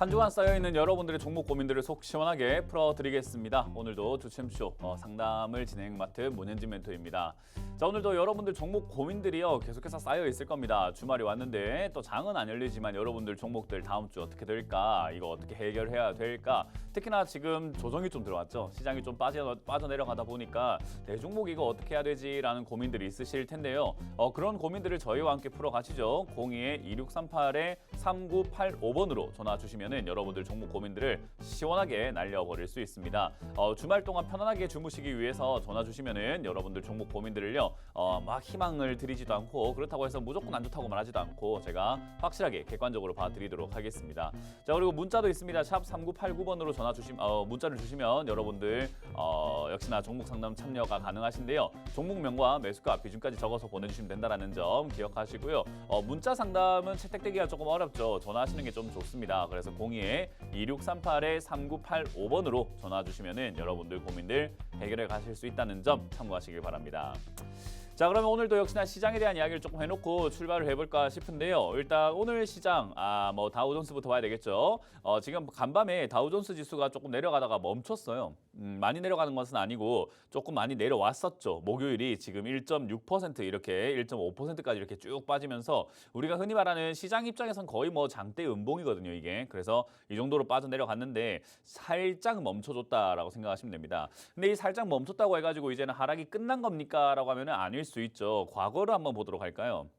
한 주간 쌓여있는 여러분들의 종목 고민들을 속 시원하게 풀어드리겠습니다. 오늘도 주챔쇼 상담을 진행 맡은 문현진 멘토입니다. 자, 오늘도 여러분들 종목 고민들이요 계속해서 쌓여있을 겁니다. 주말이 왔는데 또 장은 안 열리지만 여러분들 종목들 다음 주 어떻게 될까? 이거 어떻게 해결해야 될까? 특히나 지금 조정이 좀 들어왔죠. 시장이 좀 빠져내려가다 보니까 내 종목 이거 어떻게 해야 되지라는 고민들이 있으실 텐데요. 그런 고민들을 저희와 함께 풀어가시죠. 02-2638-3985번으로 전화 주시면은 여러분들 종목 고민들을 시원하게 날려버릴 수 있습니다. 주말 동안 편안하게 주무시기 위해서 전화 주시면은 여러분들 종목 고민들을요 막 희망을 드리지도 않고 그렇다고 해서 무조건 안 좋다고 말하지도 않고 제가 확실하게 객관적으로 봐드리도록 하겠습니다. 자, 그리고 문자도 있습니다. 샵 3989번으로 문자를 주시면 여러분들 역시나 종목 상담 참여가 가능하신데요. 종목명과 매수가 비중까지 적어서 보내주시면 된다는 점 기억하시고요. 문자 상담은 채택되기가 조금 어렵죠. 전화하시는 게 좀 좋습니다. 그래서 02-2638-3985번으로 전화 주시면은 여러분들 고민들 해결해 가실 수 있다는 점 참고하시길 바랍니다. 자, 그러면 오늘도 역시나 시장에 대한 이야기를 조금 해놓고 출발을 해볼까 싶은데요. 일단 오늘 시장, 다우존스부터 봐야 되겠죠. 지금 간밤에 다우존스 지수가 조금 내려가다가 멈췄어요. 많이 내려가는 것은 아니고 조금 많이 내려왔었죠. 목요일이 지금 1.6% 이렇게 1.5%까지 이렇게 쭉 빠지면서 우리가 흔히 말하는 시장 입장에선 거의 뭐 장대 음봉이거든요, 이게. 그래서 이 정도로 빠져내려갔는데 살짝 멈춰줬다라고 생각하시면 됩니다. 근데 이 살짝 멈췄다고 해가지고 이제는 하락이 끝난 겁니까? 라고 하면은 아닐 수 있죠. 과거를 한번 보도록 할까요?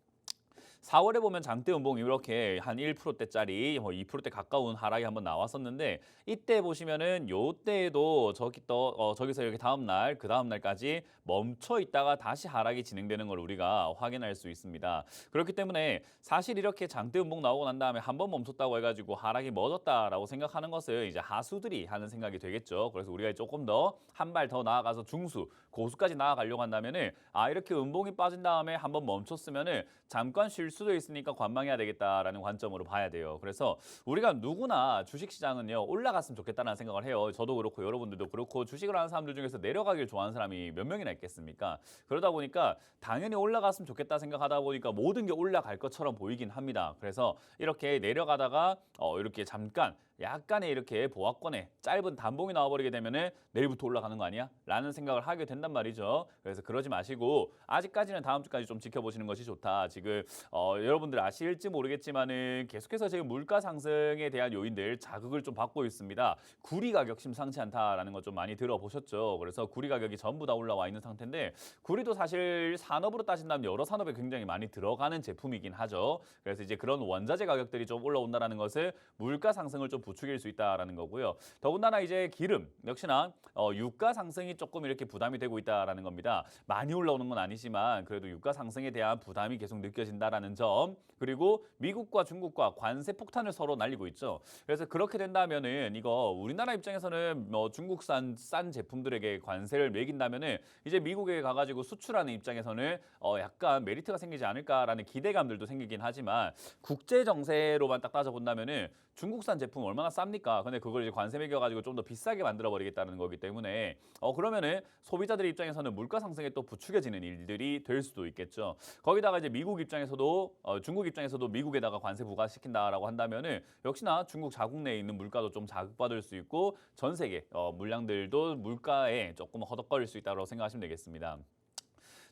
4월에 보면 장대 음봉이 이렇게 한 1%대짜리 2%대 가까운 하락이 한번 나왔었는데 이때 보시면은 요때에도 저기서 이렇게 다음날 그 다음날까지 멈춰 있다가 다시 하락이 진행되는 걸 우리가 확인할 수 있습니다. 그렇기 때문에 사실 이렇게 장대 음봉 나오고 난 다음에 한 번 멈췄다고 해가지고 하락이 멎었다라고 생각하는 것은 이제 하수들이 하는 생각이 되겠죠. 그래서 우리가 조금 더 한 발 더 나아가서 중수, 고수까지 나아가려고 한다면은 이렇게 음봉이 빠진 다음에 한 번 멈췄으면은 잠깐 쉴 수도 있으니까 관망해야 되겠다라는 관점으로 봐야 돼요. 그래서 우리가 누구나 주식시장은요 올라갔으면 좋겠다는 생각을 해요. 저도 그렇고 여러분들도 그렇고 주식을 하는 사람들 중에서 내려가길 좋아하는 사람이 몇 명이나 있겠습니까? 그러다 보니까 당연히 올라갔으면 좋겠다 생각하다 보니까 모든 게 올라갈 것처럼 보이긴 합니다. 그래서 이렇게 내려가다가 이렇게 잠깐 약간의 이렇게 보합권에 짧은 단봉이 나와버리게 되면은 내일부터 올라가는 거 아니야? 라는 생각을 하게 된단 말이죠. 그래서 그러지 마시고 아직까지는 다음 주까지 좀 지켜보시는 것이 좋다. 지금 여러분들 아실지 모르겠지만은 계속해서 지금 물가 상승에 대한 요인들 자극을 좀 받고 있습니다. 구리 가격 심상치 않다라는 거 좀 많이 들어보셨죠. 그래서 구리 가격이 전부 다 올라와 있는 상태인데 구리도 사실 산업으로 따진다면 여러 산업에 굉장히 많이 들어가는 제품이긴 하죠. 그래서 이제 그런 원자재 가격들이 좀 올라온다는 것을 물가 상승을 좀 부추길 수 있다라는 거고요. 더군다나 이제 기름 역시나 유가 상승이 조금 이렇게 부담이 되고 있다라는 겁니다. 많이 올라오는 건 아니지만 그래도 유가 상승에 대한 부담이 계속 느껴진다라는 점. 그리고 미국과 중국과 관세 폭탄을 서로 날리고 있죠. 그래서 그렇게 된다면은 이거 우리나라 입장에서는 중국산 싼 제품들에게 관세를 매긴다면은 이제 미국에 가가지고 수출하는 입장에서는 약간 메리트가 생기지 않을까라는 기대감들도 생기긴 하지만 국제 정세로만 딱 따져본다면은 중국산 제품 얼마나 쌉니까? 근데 그걸 이제 관세 매겨가지고 좀 더 비싸게 만들어 버리겠다는 거기 때문에 그러면은 소비자들 입장에서는 물가 상승에 또 부추겨지는 일들이 될 수도 있겠죠. 거기다가 이제 미국 입장에서도 중국 입장에서도 미국에다가 관세 부과시킨다라고 한다면은 역시나 중국 자국 내에 있는 물가도 좀 자극받을 수 있고 전 세계 물량들도 물가에 조금 허덕거릴 수 있다고 생각하시면 되겠습니다.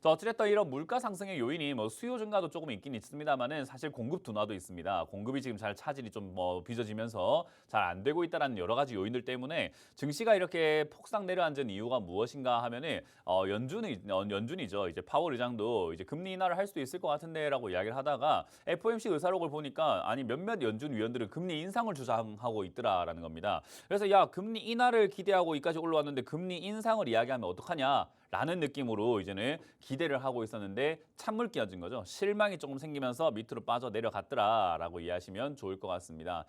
자, 어찌됐든 이런 물가 상승의 요인이 수요 증가도 조금 있긴 있습니다만은 사실 공급 둔화도 있습니다. 공급이 지금 잘 차질이 좀 빚어지면서 잘 안 되고 있다는 여러 가지 요인들 때문에 증시가 이렇게 폭삭 내려앉은 이유가 무엇인가 하면은 연준이죠. 이제 파월 의장도 이제 금리 인하를 할 수도 있을 것 같은데라고 이야기를 하다가 FOMC 의사록을 보니까 아니 몇몇 연준 위원들은 금리 인상을 주장하고 있더라라는 겁니다. 그래서 야 금리 인하를 기대하고 이까지 올라왔는데 금리 인상을 이야기하면 어떡하냐? 라는 느낌으로 이제는 기대를 하고 있었는데 찬물 끼얹은 거죠. 실망이 조금 생기면서 밑으로 빠져 내려갔더라라고 이해하시면 좋을 것 같습니다.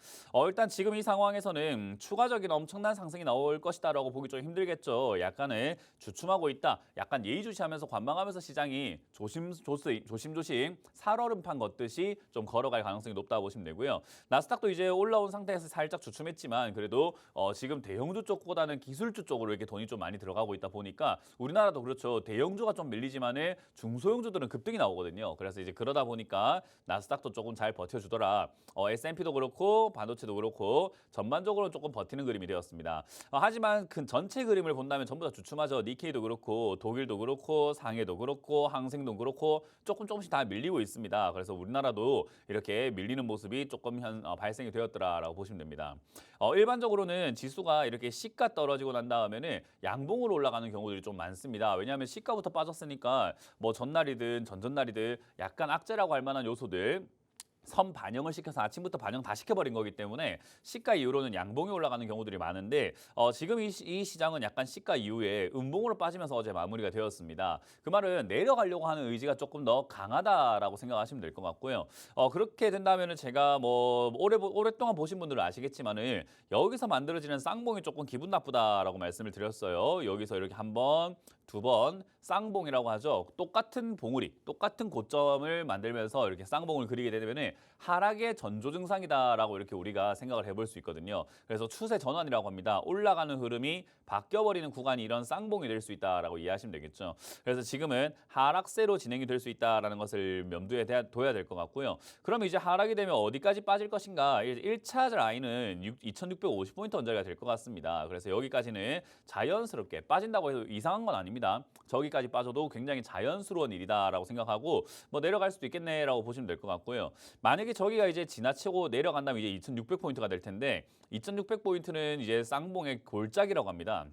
일단 지금 이 상황에서는 추가적인 엄청난 상승이 나올 것이다라고 보기 좀 힘들겠죠. 약간은 주춤하고 있다. 약간 예의주시하면서 관망하면서 시장이 조심조심 살얼음판 걷듯이 좀 걸어갈 가능성이 높다고 보시면 되고요. 나스닥도 이제 올라온 상태에서 살짝 주춤했지만 그래도 지금 대형주 쪽보다는 기술주 쪽으로 이렇게 돈이 좀 많이 들어가고 있다 보니까 우리나라 누구라도 그렇죠. 대형주가 좀 밀리지만은 중소형주들은 급등이 나오거든요. 그래서 이제 그러다 보니까 나스닥도 조금 잘 버텨주더라. S&P도 그렇고 반도체도 그렇고 전반적으로 조금 버티는 그림이 되었습니다. 하지만 그 전체 그림을 본다면 전부 다 주춤하죠. 니케이도 그렇고 독일도 그렇고 상해도 그렇고 항생도 그렇고 조금씩 다 밀리고 있습니다. 그래서 우리나라도 이렇게 밀리는 모습이 조금 발생이 되었더라라고 보시면 됩니다. 일반적으로는 지수가 이렇게 시가 떨어지고 난 다음에는 양봉으로 올라가는 경우들이 좀 많습니다. 왜냐하면 시가부터 빠졌으니까 뭐 전날이든 전전날이든 약간 악재라고 할 만한 요소들 선 반영을 시켜서 아침부터 반영 다 시켜버린 거기 때문에 시가 이후로는 양봉이 올라가는 경우들이 많은데 지금 이 시장은 약간 시가 이후에 음봉으로 빠지면서 어제 마무리가 되었습니다. 그 말은 내려가려고 하는 의지가 조금 더 강하다라고 생각하시면 될 것 같고요. 그렇게 된다면은 제가 뭐 오랫동안 보신 분들은 아시겠지만은 여기서 만들어지는 쌍봉이 조금 기분 나쁘다라고 말씀을 드렸어요. 여기서 이렇게 한 번, 두 번 쌍봉이라고 하죠. 똑같은 봉우리, 똑같은 고점을 만들면서 이렇게 쌍봉을 그리게 되면은 하락의 전조 증상이다라고 이렇게 우리가 생각을 해볼 수 있거든요. 그래서 추세 전환이라고 합니다. 올라가는 흐름이 바뀌어버리는 구간이 이런 쌍봉이 될 수 있다라고 이해하시면 되겠죠. 그래서 지금은 하락세로 진행이 될 수 있다라는 것을 염두에 둬야 될 것 같고요. 그럼 이제 하락이 되면 어디까지 빠질 것인가? 1차 라인은 2650포인트 언저리가 될 것 같습니다. 그래서 여기까지는 자연스럽게 빠진다고 해서 이상한 건 아닙니다. 저기까지 빠져도 굉장히 자연스러운 일이다라고 생각하고 뭐 내려갈 수도 있겠네라고 보시면 될 것 같고요. 만약에 저기가 이제 지나치고 내려간다면 이제 2600포인트가 될 텐데 2600포인트는 이제 쌍봉의 골짜기라고 합니다.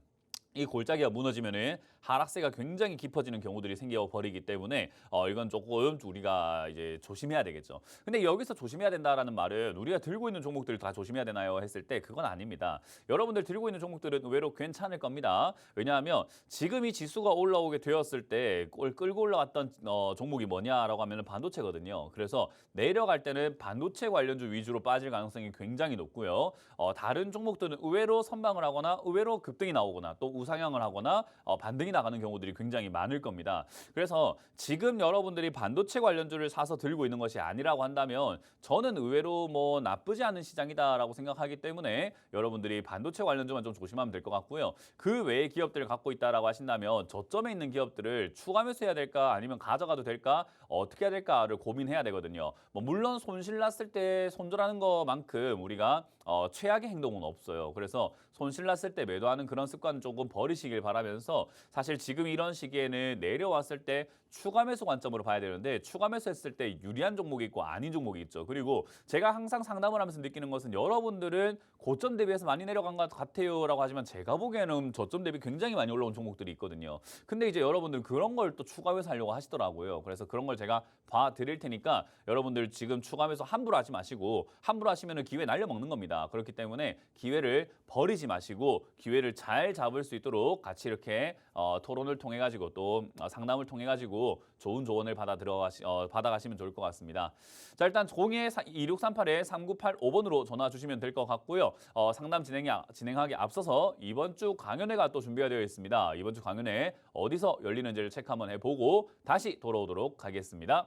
이 골짜기가 무너지면은 하락세가 굉장히 깊어지는 경우들이 생겨 버리기 때문에 이건 조금 우리가 이제 조심해야 되겠죠. 근데 여기서 조심해야 된다라는 말은 우리가 들고 있는 종목들을 다 조심해야 되나요? 했을 때 그건 아닙니다. 여러분들 들고 있는 종목들은 의외로 괜찮을 겁니다. 왜냐하면 지금 이 지수가 올라오게 되었을 때 끌고 올라왔던 종목이 뭐냐라고 하면 반도체거든요. 그래서 내려갈 때는 반도체 관련주 위주로 빠질 가능성이 굉장히 높고요. 다른 종목들은 의외로 선방을 하거나 의외로 급등이 나오거나 또 우상향을 하거나 반등이 나가는 경우들이 굉장히 많을 겁니다. 그래서 지금 여러분들이 반도체 관련주를 사서 들고 있는 것이 아니라고 한다면 저는 의외로 뭐 나쁘지 않은 시장이다라고 생각하기 때문에 여러분들이 반도체 관련주만 좀 조심하면 될 것 같고요. 그 외의 기업들을 갖고 있다라고 하신다면 저점에 있는 기업들을 추가 매수해야 될까 아니면 가져가도 될까 어떻게 해야 될까를 고민해야 되거든요. 뭐 물론 손실 났을 때 손절하는 것만큼 우리가 최악의 행동은 없어요. 그래서 손실 났을 때 매도하는 그런 습관 조금 버리시길 바라면서 사실 지금 이런 시기에는 내려왔을 때 추가 매수 관점으로 봐야 되는데 추가 매수했을 때 유리한 종목이 있고 아닌 종목이 있죠. 그리고 제가 항상 상담을 하면서 느끼는 것은 여러분들은 고점 대비해서 많이 내려간 것 같아요 라고 하지만 제가 보기에는 저점 대비 굉장히 많이 올라온 종목들이 있거든요. 근데 이제 여러분들 그런 걸 또 추가 매수하려고 하시더라고요. 그래서 그런 걸 제가 봐드릴 테니까 여러분들 지금 추가 매수 함부로 하지 마시고 함부로 하시면 기회 날려먹는 겁니다. 그렇기 때문에 기회를 버리지 마시고 기회를 잘 잡을 수 있도록 같이 이렇게 토론을 통해 가지고 또 상담을 통해 가지고 좋은 조언을 받아가시면 좋을 것 같습니다. 자, 일단 02-2638-3985번으로 전화 주시면 될 것 같고요. 상담 진행하기 앞서서 이번 주 강연회가 또 준비가 되어 있습니다. 이번 주 강연회 어디서 열리는지를 체크 한번 해보고 다시 돌아오도록 하겠습니다.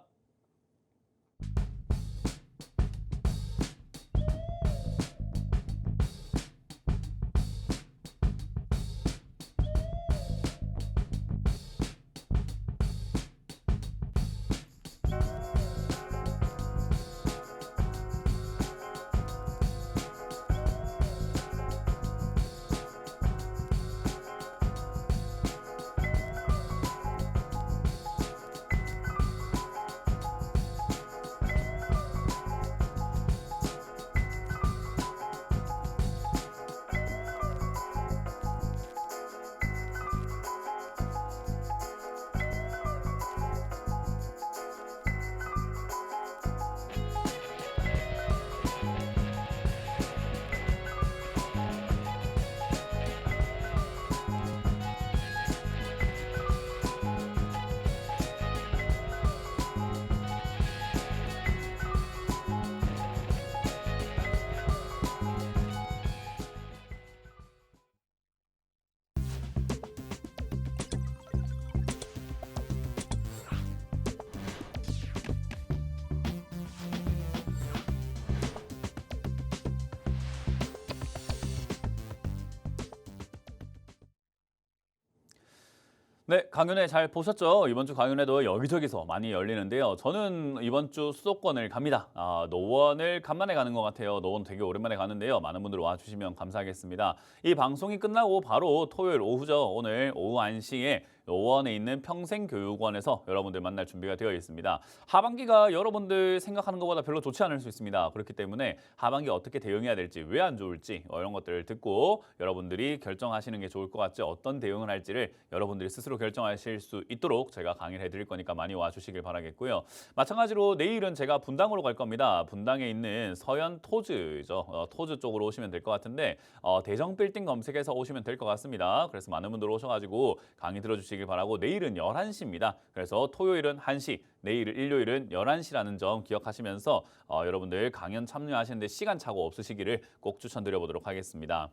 네, 강연회 잘 보셨죠? 이번 주 강연회도 여기저기서 많이 열리는데요. 저는 이번 주 수도권을 갑니다. 노원을 간만에 가는 것 같아요. 노원 되게 오랜만에 가는데요. 많은 분들 와주시면 감사하겠습니다. 이 방송이 끝나고 바로 토요일 오후죠. 오늘 오후 1시에 노원에 있는 평생교육원에서 여러분들 만날 준비가 되어 있습니다. 하반기가 여러분들 생각하는 것보다 별로 좋지 않을 수 있습니다. 그렇기 때문에 하반기 어떻게 대응해야 될지, 왜 안 좋을지 이런 것들을 듣고 여러분들이 결정하시는 게 좋을 것 같죠. 어떤 대응을 할지를 여러분들이 스스로 결정하실 수 있도록 제가 강의를 해드릴 거니까 많이 와주시길 바라겠고요. 마찬가지로 내일은 제가 분당으로 갈 겁니다. 분당에 있는 서현 토즈죠. 토즈 쪽으로 오시면 될 것 같은데 대정 빌딩 검색해서 오시면 될 것 같습니다. 그래서 많은 분들 오셔가지고 강의 들어주시길 바라고 내일은 11시입니다. 그래서 토요일은 1시, 내일 일요일은 11시라는 점 기억하시면서 여러분들 강연 참여하시는데 시간차고 없으시기를 꼭 추천드려 보도록 하겠습니다.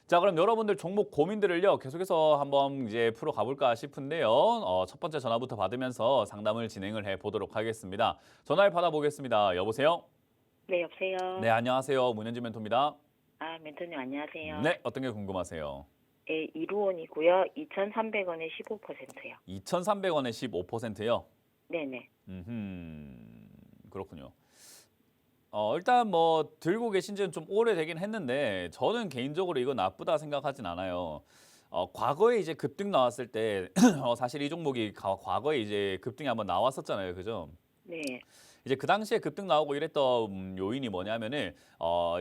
자, 그럼 여러분들 종목 고민들을요 계속해서 한번 이제 풀어 가볼까 싶은데요. 첫 번째 전화부터 받으면서 상담을 진행을 해 보도록 하겠습니다. 전화를 받아보겠습니다. 여보세요? 네, 여보세요. 네, 안녕하세요. 문현지 멘토입니다. 멘토님 안녕하세요. 네, 어떤 게 궁금하세요? 네, 이루온이고요. 2,300원에 15%요. 2,300원에 15%요? 네네. 그렇군요. 일단 뭐 들고 계신 지는 좀 오래되긴 했는데 저는 개인적으로 이거 나쁘다 생각하진 않아요. 과거에 이제 급등 나왔을 때 사실 이 종목이 과거에 이제 급등이 한번 나왔었잖아요. 그죠? 네. 이제 그 당시에 급등 나오고 이랬던 요인이 뭐냐면은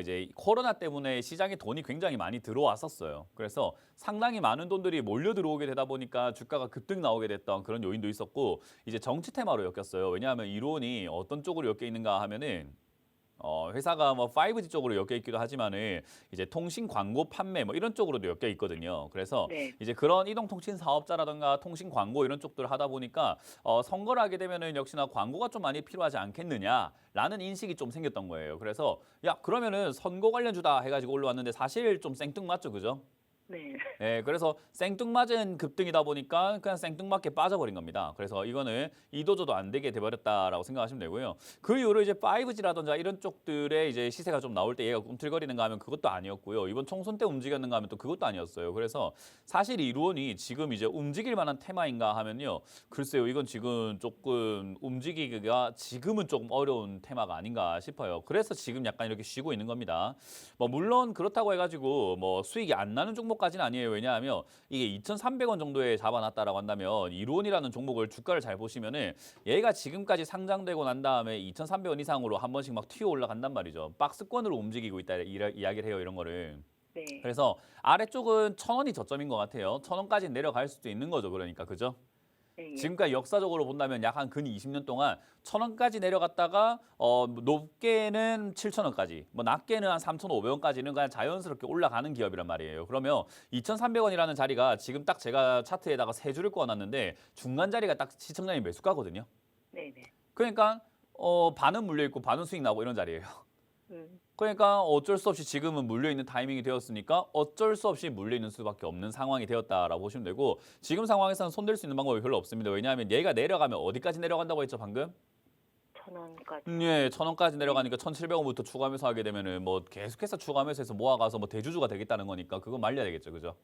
이제 코로나 때문에 시장에 돈이 굉장히 많이 들어왔었어요. 그래서 상당히 많은 돈들이 몰려 들어오게 되다 보니까 주가가 급등 나오게 됐던 그런 요인도 있었고 이제 정치 테마로 엮였어요. 왜냐하면 이론이 어떤 쪽으로 엮여 있는가 하면은 회사가 뭐 5G 쪽으로 엮여 있기도 하지만은 이제 통신 광고 판매 뭐 이런 쪽으로도 엮여 있거든요. 그래서 네. 이제 그런 이동통신 사업자라든가 통신 광고 이런 쪽들을 하다 보니까 선거를 하게 되면은 역시나 광고가 좀 많이 필요하지 않겠느냐라는 인식이 좀 생겼던 거예요. 그래서 야, 그러면은 선거 관련주다 해가지고 올라왔는데 사실 좀 생뚱맞죠, 그죠? 네. 네, 그래서 생뚱맞은 급등이다 보니까 그냥 생뚱맞게 빠져버린 겁니다. 그래서 이거는 이도저도 안 되게 돼버렸다라고 생각하시면 되고요. 그 이후로 이제 5G라든가 이런 쪽들의 이제 시세가 좀 나올 때 얘가 꿈틀거리는가 하면 그것도 아니었고요. 이번 총선 때 움직였는가 하면 또 그것도 아니었어요. 그래서 사실 이 루온이 지금 이제 움직일 만한 테마인가 하면요. 글쎄요, 이건 지금 조금 움직이기가 지금은 조금 어려운 테마가 아닌가 싶어요. 그래서 지금 약간 이렇게 쉬고 있는 겁니다. 뭐 물론 그렇다고 해가지고 뭐 수익이 안 나는 종목까지는 아니에요. 왜냐하면 이게 2,300원 정도에 잡아놨다라고 한다면 이론이라는 종목을 주가를 잘 보시면은 얘가 지금까지 상장되고 난 다음에 2,300원 이상으로 한 번씩 막 튀어 올라간단 말이죠. 박스권으로 움직이고 있다 이야기를 해요. 이런 거를. 네. 그래서 아래쪽은 1,000원이 저점인 것 같아요. 1,000원까지 내려갈 수도 있는 거죠. 그러니까 그죠? 네. 지금까지 역사적으로 본다면 약 한 근 20년 동안 1,000원까지 내려갔다가 높게는 7,000원까지, 뭐 낮게는 한 3,500원까지는 그냥 자연스럽게 올라가는 기업이란 말이에요. 그러면 2,300원이라는 자리가 지금 딱 제가 차트에다가 세 줄을 그어놨는데 중간 자리가 딱 시청자님 매수가거든요. 네. 그러니까 반은 물려 있고 반은 수익 나고 이런 자리예요. 음. 그러니까 어쩔 수 없이 지금은 물려있는 타이밍이 되었으니까 어쩔 수 없이 물려있는 수밖에 없는 상황이 되었다라고 보시면 되고 지금 상황에서는 손댈 수 있는 방법이 별로 없습니다. 왜냐하면 얘가 내려가면 어디까지 내려간다고 했죠 방금? 1,000원까지. 예, 1,000원까지 내려가니까 1,700원부터 추가 매수하게 되면은 뭐 계속해서 추가 매수해서 모아가서 뭐 대주주가 되겠다는 거니까 그거 말려야 되겠죠, 그죠?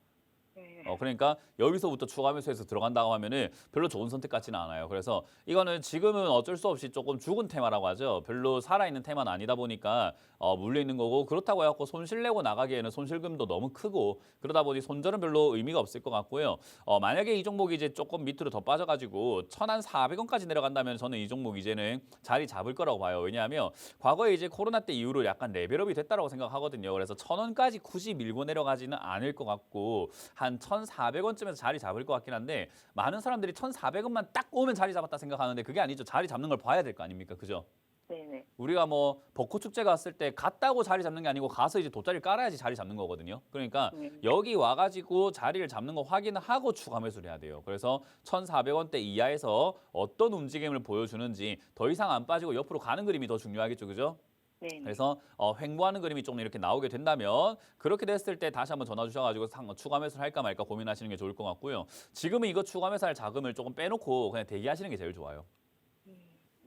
네. 그러니까 여기서부터 추가 매수해서 들어간다고 하면은 별로 좋은 선택 같지는 않아요. 그래서 이거는 지금은 어쩔 수 없이 조금 죽은 테마라고 하죠. 별로 살아있는 테마는 아니다 보니까 물려 있는 거고 그렇다고 해갖고 손실 내고 나가기에는 손실금도 너무 크고 그러다 보니 손절은 별로 의미가 없을 것 같고요. 만약에 이 종목이 이제 조금 밑으로 더 빠져가지고 1,400원까지 내려간다면 저는 이 종목 이제는 자리 잡을 거라고 봐요. 왜냐하면 과거에 이제 코로나 때 이후로 약간 레벨업이 됐다라고 생각하거든요. 그래서 1,000원까지 굳이 밀고 내려가지는 않을 것 같고 한 1,400원쯤에서 자리 잡을 것 같긴 한데 많은 사람들이 1,400원만 딱 오면 자리 잡았다 생각하는데 그게 아니죠. 자리 잡는 걸 봐야 될 거 아닙니까? 그죠? 네네. 우리가 뭐 벚꽃 축제 갔을 때 갔다고 자리 잡는 게 아니고 가서 이제 돗자리를 깔아야지 자리 잡는 거거든요. 그러니까 여기 와가지고 자리를 잡는 거 확인하고 추가 매수를 해야 돼요. 그래서 1,400원대 이하에서 어떤 움직임을 보여주는지 더 이상 안 빠지고 옆으로 가는 그림이 더 중요하겠죠. 그죠? 네. 그래서 횡보하는 그림이 좀 이렇게 나오게 된다면 그렇게 됐을 때 다시 한번 전화 주셔가지고 추가 매수를 할까 말까 고민하시는 게 좋을 것 같고요. 지금은 이거 추가 매수할 자금을 조금 빼놓고 그냥 대기하시는 게 제일 좋아요.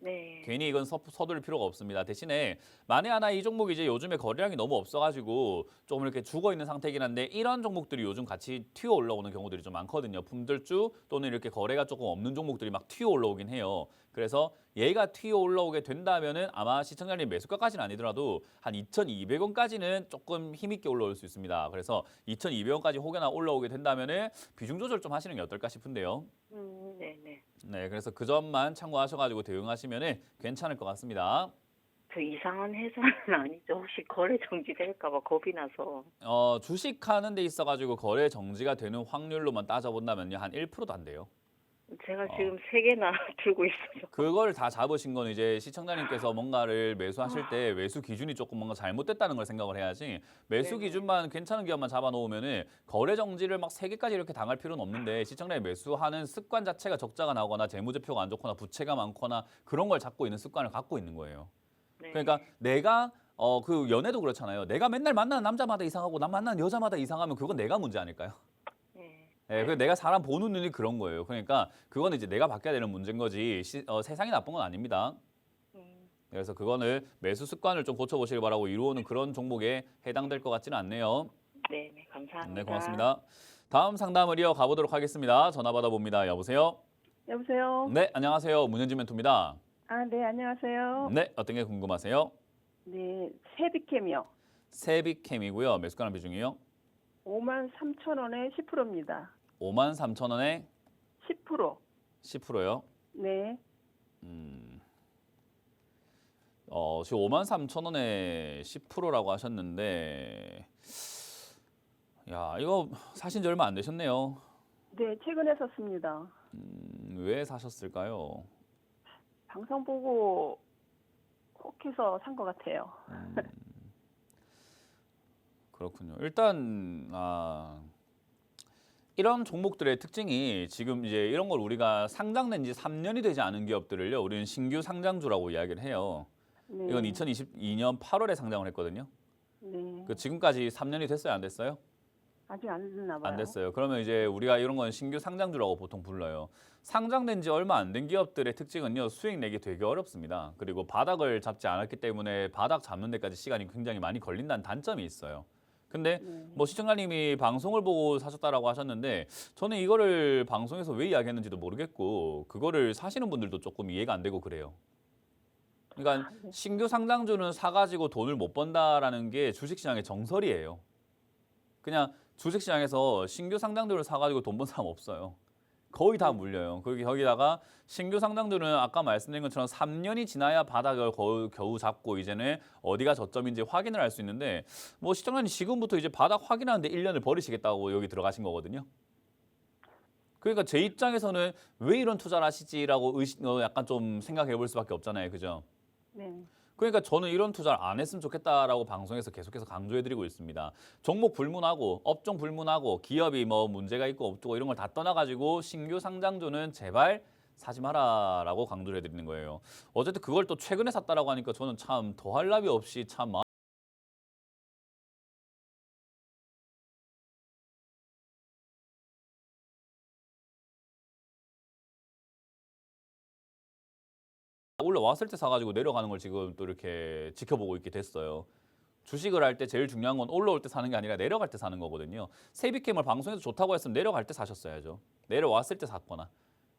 네. 괜히 이건 서두를 필요가 없습니다. 대신에 만에 하나 이 종목이 이제 요즘에 거래량이 너무 없어가지고 조금 이렇게 죽어 있는 상태긴 한데 이런 종목들이 요즘 같이 튀어 올라오는 경우들이 좀 많거든요. 품절주 또는 이렇게 거래가 조금 없는 종목들이 막 튀어 올라오긴 해요. 그래서 얘가 튀어 올라오게 된다면은 아마 시청자님 매수가까지는 아니더라도 한 2,200원까지는 조금 힘있게 올라올 수 있습니다. 그래서 2,200원까지 혹여나 올라오게 된다면은 비중 조절 좀 하시는 게 어떨까 싶은데요. 네네. 네, 그래서 그 점만 참고하셔가지고 대응하시면은 괜찮을 것 같습니다. 그 이상한 회사는 아니죠. 혹시 거래 정지될까 봐 겁이 나서. 주식하는 데 있어가지고 거래 정지가 되는 확률로만 따져본다면요, 한 1%도 안 돼요. 제가 어, 지금 3개나 들고 있어서. 그걸 다 잡으신 건 이제 시청자님께서 뭔가를 매수하실 아, 때 매수 기준이 조금 뭔가 잘못됐다는 걸 생각을 해야지 매수 네네. 기준만 괜찮은 기업만 잡아놓으면은 거래 정지를 막 3개까지 이렇게 당할 필요는 없는데 시청자님 매수하는 습관 자체가 적자가 나거나 재무제표가 안 좋거나 부채가 많거나 그런 걸 잡고 있는 습관을 갖고 있는 거예요. 그러니까 네. 내가 그 연애도 그렇잖아요. 내가 맨날 만나는 남자마다 이상하고 난 만나는 여자마다 이상하면 그건 내가 문제 아닐까요? 네. 예, 그 내가 사람 보는 눈이 그런 거예요. 그러니까 그거는 이제 내가 바뀌어야 되는 문제인 거지 세상이 나쁜 건 아닙니다. 음, 그래서 그거는 매수 습관을 좀 고쳐보시길 바라고 이루어오는 그런 종목에 해당될 것 같지는 않네요. 네네. 네, 감사합니다. 고맙습니다. 다음 상담을 이어가 보도록 하겠습니다. 전화 받아봅니다. 여보세요? 여보세요? 네, 안녕하세요. 문현지 멘토입니다. 아, 네, 안녕하세요. 네, 어떤 게 궁금하세요? 네, 세비캠이요. 세빅캠이고요. 매수가랑 비중이요? 53,000원에 10%입니다. 53,000원에 10%. 10%요. 네, 지금 53,000원에 10%라고 하셨는데, 야, 이거 사신 지 얼마 안 되셨네요. 네, 최근에 샀습니다. 왜 사셨을까요? 방송 보고 혹해서 산 것 같아요. 그렇군요. 일단 이런 종목들의 특징이 지금 이제 이런 걸 우리가 상장된 지 3년이 되지 않은 기업들을요, 우리는 신규 상장주라고 이야기를 해요. 네, 이건 2022년 8월에 상장을 했거든요. 네, 그 지금까지 3년이 됐어요, 안 됐어요? 아직 안 됐나 봐요. 안 됐어요. 그러면 이제 우리가 이런 건 신규 상장주라고 보통 불러요. 상장된 지 얼마 안 된 기업들의 특징은요, 수익 내기 되게 어렵습니다. 그리고 바닥을 잡지 않았기 때문에 바닥 잡는 데까지 시간이 굉장히 많이 걸린다는 단점이 있어요. 근데 네, 뭐 시청자님이 방송을 보고 사셨다라고 하셨는데 저는 이거를 방송에서 왜 이야기했는지도 모르겠고 그거를 사시는 분들도 조금 이해가 안 되고 그래요. 그러니까 네. 신규 상장주는 사가지고 돈을 못 번다라는 게 주식시장의 정설이에요. 그냥 주식시장에서 신규 상장주를 사가지고 돈 번 사람 없어요. 거의 다 물려요. 거기다가 신규 상장들은 아까 말씀드린 것처럼 3년이 지나야 바닥을 겨우 잡고 이제는 어디가 저점인지 확인을 할 수 있는데 뭐 시청자님 지금부터 이제 바닥 확인하는데 1년을 버리시겠다고 여기 들어가신 거거든요. 그러니까 제 입장에서는 왜 이런 투자를 하시지라고 약간 좀 생각해 볼 수밖에 없잖아요. 그죠? 네, 그러니까 저는 이런 투자를 안 했으면 좋겠다라고 방송에서 계속해서 강조해드리고 있습니다. 종목 불문하고 업종 불문하고 기업이 뭐 문제가 있고 없고 이런 걸 다 떠나가지고 신규 상장주는 제발 사지 마라라고 강조를 해드리는 거예요. 어쨌든 그걸 또 최근에 샀다라고 하니까 저는 참 더할 나위 없이 참 올라왔을 때 사가지고 내려가는 걸 지금 또 이렇게 지켜보고 있게 됐어요. 주식을 할 때 제일 중요한 건 올라올 때 사는 게 아니라 내려갈 때 사는 거거든요. 세비캠을 방송에서 좋다고 했으면 내려갈 때 사셨어야죠. 내려왔을 때 샀거나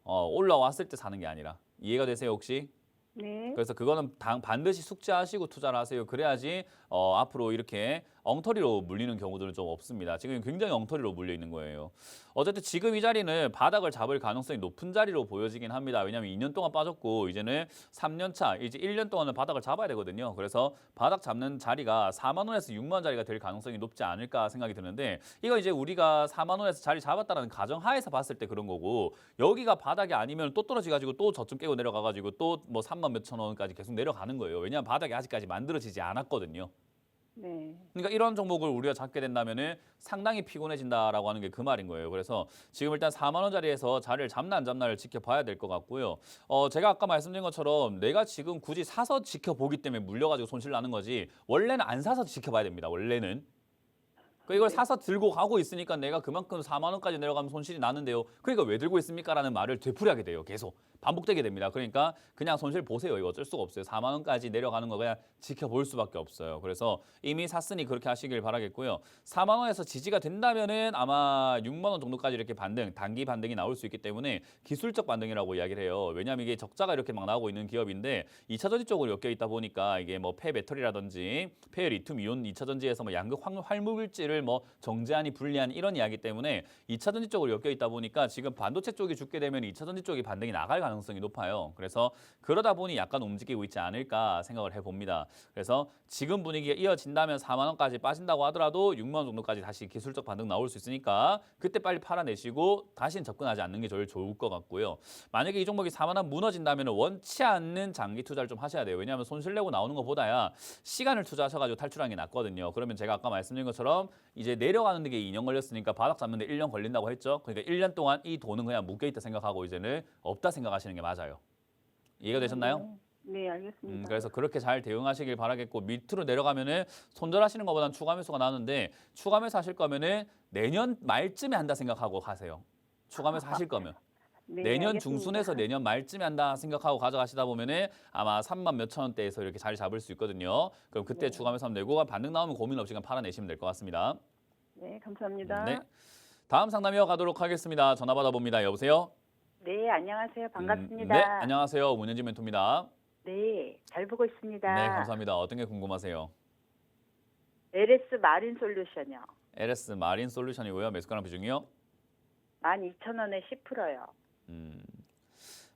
올라왔을 때 사는 게 아니라. 이해가 되세요 혹시? 네, 그래서 그거는 반드시 숙지하시고 투자를 하세요. 그래야지 앞으로 이렇게 엉터리로 물리는 경우들은 좀 없습니다. 지금 굉장히 엉터리로 물려 있는 거예요. 어쨌든 지금 이 자리는 바닥을 잡을 가능성이 높은 자리로 보여지긴 합니다. 왜냐하면 2년 동안 빠졌고 이제는 3년 차, 이제 1년 동안은 바닥을 잡아야 되거든요. 그래서 바닥 잡는 자리가 4만 원에서 6만 원 자리가 될 가능성이 높지 않을까 생각이 드는데 이거 이제 우리가 4만 원에서 자리 잡았다는 가정하에서 봤을 때 그런 거고 여기가 바닥이 아니면 또 떨어져가지고 또 저점 깨고 내려가가지고 또 뭐 3만 몇천 원까지 계속 내려가는 거예요. 왜냐하면 바닥이 아직까지 만들어지지 않았거든요. 네, 그러니까 이런 종목을 우리가 잡게 된다면은 상당히 피곤해진다라고 하는 게 그 말인 거예요. 그래서 지금 일단 4만 원짜리에서 자리를 잡나 안 잡나를 지켜봐야 될 것 같고요. 제가 아까 말씀드린 것처럼 내가 지금 굳이 사서 지켜보기 때문에 물려가지고 손실 나는 거지 원래는 안 사서 지켜봐야 됩니다. 원래는. 그러니까 이걸 네. 사서 들고 가고 있으니까 내가 그만큼 4만 원까지 내려가면 손실이 나는데요. 그러니까 왜 들고 있습니까? 라는 말을 되풀이하게 돼요. 계속. 반복되게 됩니다. 그러니까 그냥 손실 보세요. 이거 어쩔 수가 없어요. 4만 원까지 내려가는 거 그냥 지켜볼 수밖에 없어요. 그래서 이미 샀으니 그렇게 하시길 바라겠고요. 4만 원에서 지지가 된다면은 아마 6만 원 정도까지 이렇게 반등, 단기 반등이 나올 수 있기 때문에 기술적 반등이라고 이야기를 해요. 왜냐하면 이게 적자가 이렇게 막 나오고 있는 기업인데 2차 전지 쪽으로 엮여 있다 보니까 이게 뭐 폐배터리라든지 폐리튬 이온 2차 전지에서 뭐 양극 활물질을 뭐 정제하니 분리하니 이런 이야기 때문에 2차 전지 쪽으로 엮여 있다 보니까 지금 반도체 쪽이 죽게 되면 2차 전지 쪽이 반등이 나갈 가능성이 높아요. 그래서 그러다 보니 약간 움직이고 있지 않을까 생각을 해봅니다. 그래서 지금 분위기가 이어진다면 4만 원까지 빠진다고 하더라도 6만 원 정도까지 다시 기술적 반등 나올 수 있으니까 그때 빨리 팔아내시고 다시는 접근하지 않는 게 제일 좋을 것 같고요. 만약에 이 종목이 4만 원 무너진다면 원치 않는 장기 투자를 좀 하셔야 돼요. 왜냐하면 손실 내고 나오는 것보다야 시간을 투자하셔가지고 탈출하는 게 낫거든요. 그러면 제가 아까 말씀드린 것처럼 이제 내려가는 게 2년 걸렸으니까 바닥 잡는데 1년 걸린다고 했죠. 그러니까 1년 동안 이 돈은 그냥 묶여있다 생각하고 이제는 없다 생각하시는 게 맞아요. 이해가 되셨나요? 네, 알겠습니다. 그래서 그렇게 잘 대응하시길 바라겠고 밑으로 내려가면은 손절하시는 것보다는 추가 매수가 나는데 추가 매수 하실 거면은 내년 말쯤에 한다 생각하고 가세요. 추가 매수 하실 거면. 네, 내년 알겠습니다. 중순에서 내년 말쯤에 한다 생각하고 가져가시다 보면은 아마 3만 몇천 원대에서 이렇게 자리 잡을 수 있거든요. 그럼 그때 네. 추가 매수 하면 되고 반등 나오면 고민 없이 그냥 팔아내시면 될 것 같습니다. 네, 감사합니다. 네. 다음 상담 이어가도록 하겠습니다. 전화 받아봅니다. 여보세요? 네, 안녕하세요. 반갑습니다. 네, 안녕하세요. 문현진 멘토입니다. 네, 잘 보고 있습니다. 네, 감사합니다. 어떤 게 궁금하세요? LS 마린 솔루션이요. LS 마린 솔루션이고요. 매수가랑 비중이요? 12,000원에 10%요.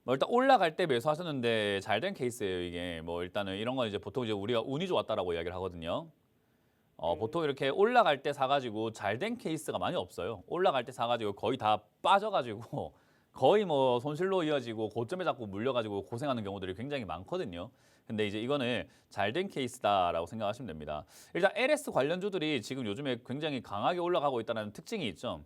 뭐 일단 올라갈 때 매수하셨는데 잘 된 케이스예요, 이게. 뭐 일단은 이런 건 이제 보통 이제 우리가 운이 좋았다라고 이야기를 하거든요. 네. 보통 이렇게 올라갈 때 사가지고 잘 된 케이스가 많이 없어요. 올라갈 때 사가지고 거의 다 빠져가지고 거의 뭐 손실로 이어지고 고점에 자꾸 물려가지고 고생하는 경우들이 굉장히 많거든요. 근데 이제 이거는 잘 된 케이스다라고 생각하시면 됩니다. 일단 LS 관련주들이 지금 요즘에 굉장히 강하게 올라가고 있다는 특징이 있죠.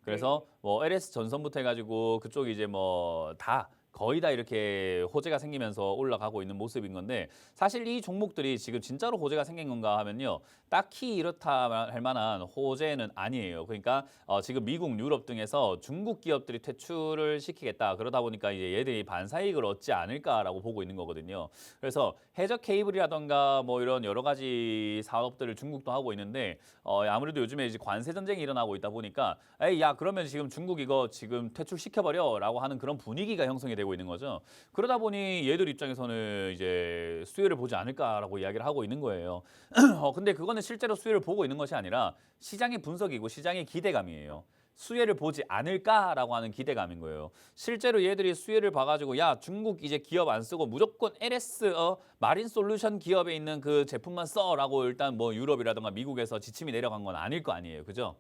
그래서 뭐 LS 전선부터 해가지고 그쪽이 이제 뭐 다 거의 다 이렇게 호재가 생기면서 올라가고 있는 모습인 건데 사실 이 종목들이 지금 진짜로 호재가 생긴 건가 하면요. 딱히 이렇다 할 만한 호재는 아니에요. 그러니까 지금 미국, 유럽 등에서 중국 기업들이 퇴출을 시키겠다. 그러다 보니까 이제 얘들이 반사이익을 얻지 않을까라고 보고 있는 거거든요. 그래서 해적 케이블이라던가 뭐 이런 여러 가지 사업들을 중국도 하고 있는데 아무래도 요즘에 이제 관세 전쟁이 일어나고 있다 보니까 에이 야 그러면 지금 중국 이거 지금 퇴출시켜버려라고 하는 그런 분위기가 형성이 되고 있는 거죠. 그러다 보니 얘들 입장에서는 이제 수혜를 보지 않을까라고 이야기를 하고 있는 거예요. 근데 그거는 실제로 수혜를 보고 있는 것이 아니라 시장의 분석이고 시장의 기대감이에요. 수혜를 보지 않을까라고 하는 기대감인 거예요. 실제로 얘들이 수혜를 봐가지고 야 중국 이제 기업 안 쓰고 무조건 LS 마린 솔루션 기업에 있는 그 제품만 써라고 일단 뭐 유럽이라든가 미국에서 지침이 내려간 건 아닐 거 아니에요. 그죠?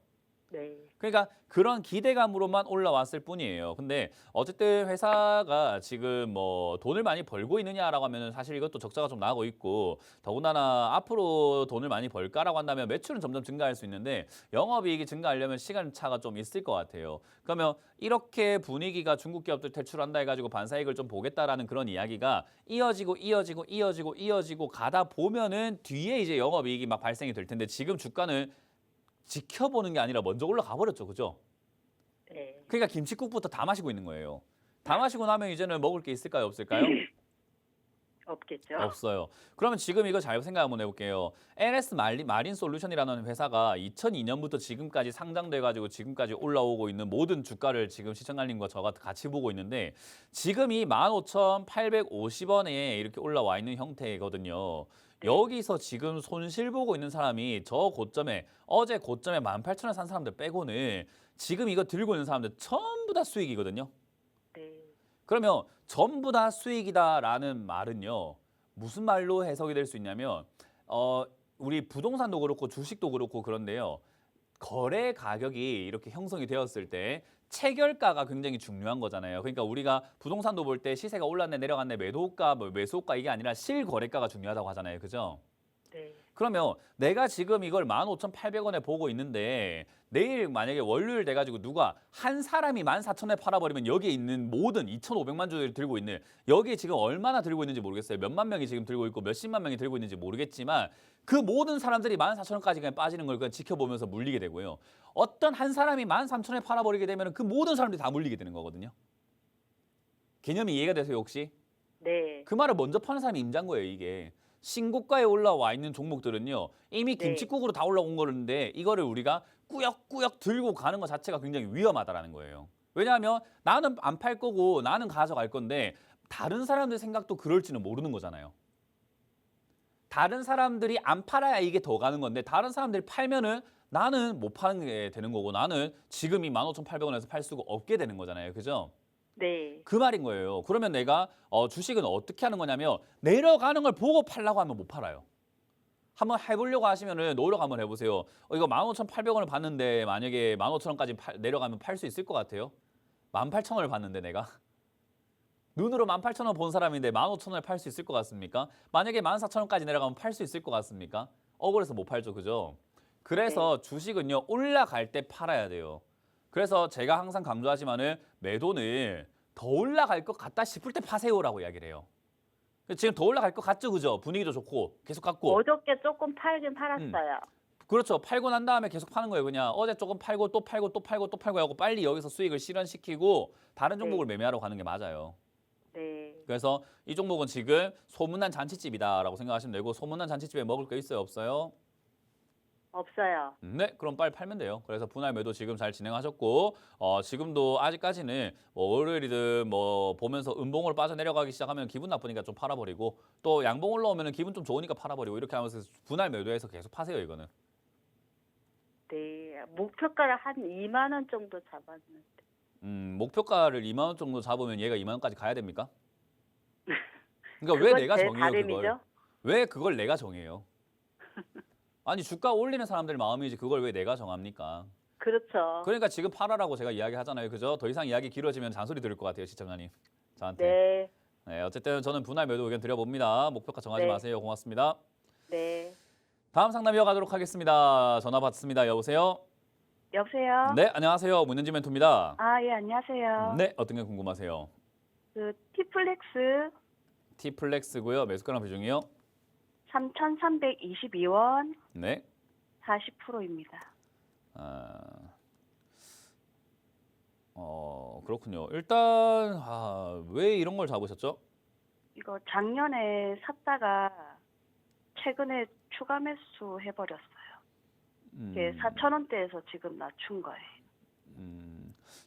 네. 그러니까 그런 기대감으로만 올라왔을 뿐이에요. 근데 어쨌든 회사가 지금 뭐 돈을 많이 벌고 있느냐라고 하면 사실 이것도 적자가 좀 나고 있고 더군다나 앞으로 돈을 많이 벌까라고 한다면 매출은 점점 증가할 수 있는데 영업이익이 증가하려면 시간차가 좀 있을 것 같아요. 그러면 이렇게 분위기가 중국 기업들 퇴출한다 해가지고 반사이익을 좀 보겠다라는 그런 이야기가 이어지고 가다 보면은 뒤에 이제 영업이익이 막 발생이 될 텐데 지금 주가는 지켜보는 게 아니라 먼저 올라가 버렸죠. 그죠? 네. 그러니까 김칫국부터 다 마시고 있는 거예요. 다 마시고 나면 이제는 먹을 게 있을까요? 없을까요? 없겠죠. 없어요. 그러면 지금 이거 잘 생각 한번 해볼게요. LS 마린 솔루션이라는 회사가 2002년부터 지금까지 상장돼가지고 지금까지 올라오고 있는 모든 주가를 지금 시청자님과 저가 같이 보고 있는데 지금 이 15,850원에 이렇게 올라와 있는 형태거든요. 여기서 지금 손실 보고 있는 사람이 저 고점에 어제 고점에 18,000원 산 사람들 빼고는 지금 이거 들고 있는 사람들 전부 다 수익이거든요. 네. 그러면 전부 다 수익이다라는 말은요. 무슨 말로 해석이 될 수 있냐면 우리 부동산도 그렇고 주식도 그렇고 그런데요. 거래 가격이 이렇게 형성이 되었을 때 체결가가 굉장히 중요한 거잖아요. 그러니까 우리가 부동산도 볼 때 시세가 올랐네 내려갔네 매도가 뭐 매수가 이게 아니라 실거래가가 중요하다고 하잖아요. 그죠? 네. 그러면 내가 지금 이걸 15,800원에 보고 있는데 내일 만약에 월요일 돼가지고 누가 한 사람이 14,000원에 팔아버리면 여기에 있는 모든 2,500만 주를 들고 있는 여기에 지금 얼마나 들고 있는지 모르겠어요. 몇만 명이 지금 들고 있고 몇십만 명이 들고 있는지 모르겠지만 그 모든 사람들이 14,000원까지 그냥 빠지는 걸 그냥 지켜보면서 물리게 되고요. 어떤 한 사람이 13,000원에 팔아버리게 되면 그 모든 사람들이 다 물리게 되는 거거든요. 개념이 이해가 되세요 혹시? 네. 그 말을 먼저 파는 사람이 임자인 거예요 이게. 신고가에 올라와 있는 종목들은요. 이미 네. 김칫국으로 다 올라온 거는데 이거를 우리가 꾸역꾸역 들고 가는 것 자체가 굉장히 위험하다라는 거예요. 왜냐하면 나는 안 팔 거고 나는 가져갈 건데 다른 사람들 생각도 그럴지는 모르는 거잖아요. 다른 사람들이 안 팔아야 이게 더 가는 건데 다른 사람들이 팔면은 나는 못 파는 게 되는 거고 나는 지금 이 15,800원에서 팔 수가 없게 되는 거잖아요. 그죠? 네. 그 말인 거예요. 그러면 내가 주식은 어떻게 하는 거냐면 내려가는 걸 보고 팔라고 하면 못 팔아요. 한번 해보려고 하시면은 노력 한번 해보세요. 이거 15,800원을 받는데 만약에 15,000원까지 내려가면 팔 수 있을 것 같아요? 18,000원을 받는데 내가 눈으로 18,000원 본 사람인데 15,000원에 팔 수 있을 것 같습니까? 만약에 14,000원까지 내려가면 팔 수 있을 것 같습니까? 억울해서 못 팔죠, 그죠? 그래서 주식은요 올라갈 때 팔아야 돼요. 그래서 제가 항상 강조하지만은 매도는 더 올라갈 것 같다 싶을 때 파세요라고 이야기를 해요. 지금 더 올라갈 것 같죠, 그죠? 분위기도 좋고 계속 갖고. 어저께 조금 팔긴 팔았어요. 그렇죠. 팔고 난 다음에 계속 파는 거예요. 그냥 어제 조금 팔고 또 팔고 또 팔고 또 팔고 하고 빨리 여기서 수익을 실현시키고 다른 종목을 매매하러 가는 게 맞아요. 네. 그래서 이 종목은 지금 소문난 잔치집이다라고 생각하시면 되고 소문난 잔치집에 먹을 거 있어요, 없어요? 없어요. 네, 그럼 빨리 팔면 돼요. 그래서 분할 매도 지금 잘 진행하셨고 지금도 아직까지는 뭐 월요일이든 뭐 보면서 음봉으로 빠져내려가기 시작하면 기분 나쁘니까 좀 팔아버리고 또 양봉 올라오면 기분 좀 좋으니까 팔아버리고 이렇게 하면서 분할 매도해서 계속 파세요, 이거는. 네. 목표가를 한 2만 원 정도 잡았는데. 목표가를 2만 원 정도 잡으면 얘가 2만 원까지 가야 됩니까? 그러니까 왜 그건 내가 제 정해요, 바람이죠? 그걸? 왜 그걸 내가 정해요? 아니 주가 올리는 사람들 마음이지 그걸 왜 내가 정합니까? 그렇죠. 그러니까 지금 팔아라고 제가 이야기하잖아요. 그죠? 더 이상 이야기 길어지면 잔소리 들을 것 같아요, 시청자님. 저한테. 네. 네, 어쨌든 저는 분할 매도 의견 드려봅니다. 목표가 정하지 네. 마세요. 고맙습니다. 네. 다음 상담 이어가도록 하겠습니다. 전화 받습니다. 여보세요? 여보세요? 네, 안녕하세요. 문현지 멘토입니다. 아, 예, 안녕하세요. 네, 어떤 게 궁금하세요? 그 티플렉스 T플렉스고요. 매수가랑 비중이요? 3,322원 네. 40%입니다. 그렇군요. 일단 왜 이런 걸 잡으셨죠? 이거 작년에 샀다가 최근에 추가 매수 해버렸어요. 이게 4,000원대에서 지금 낮춘 거예요.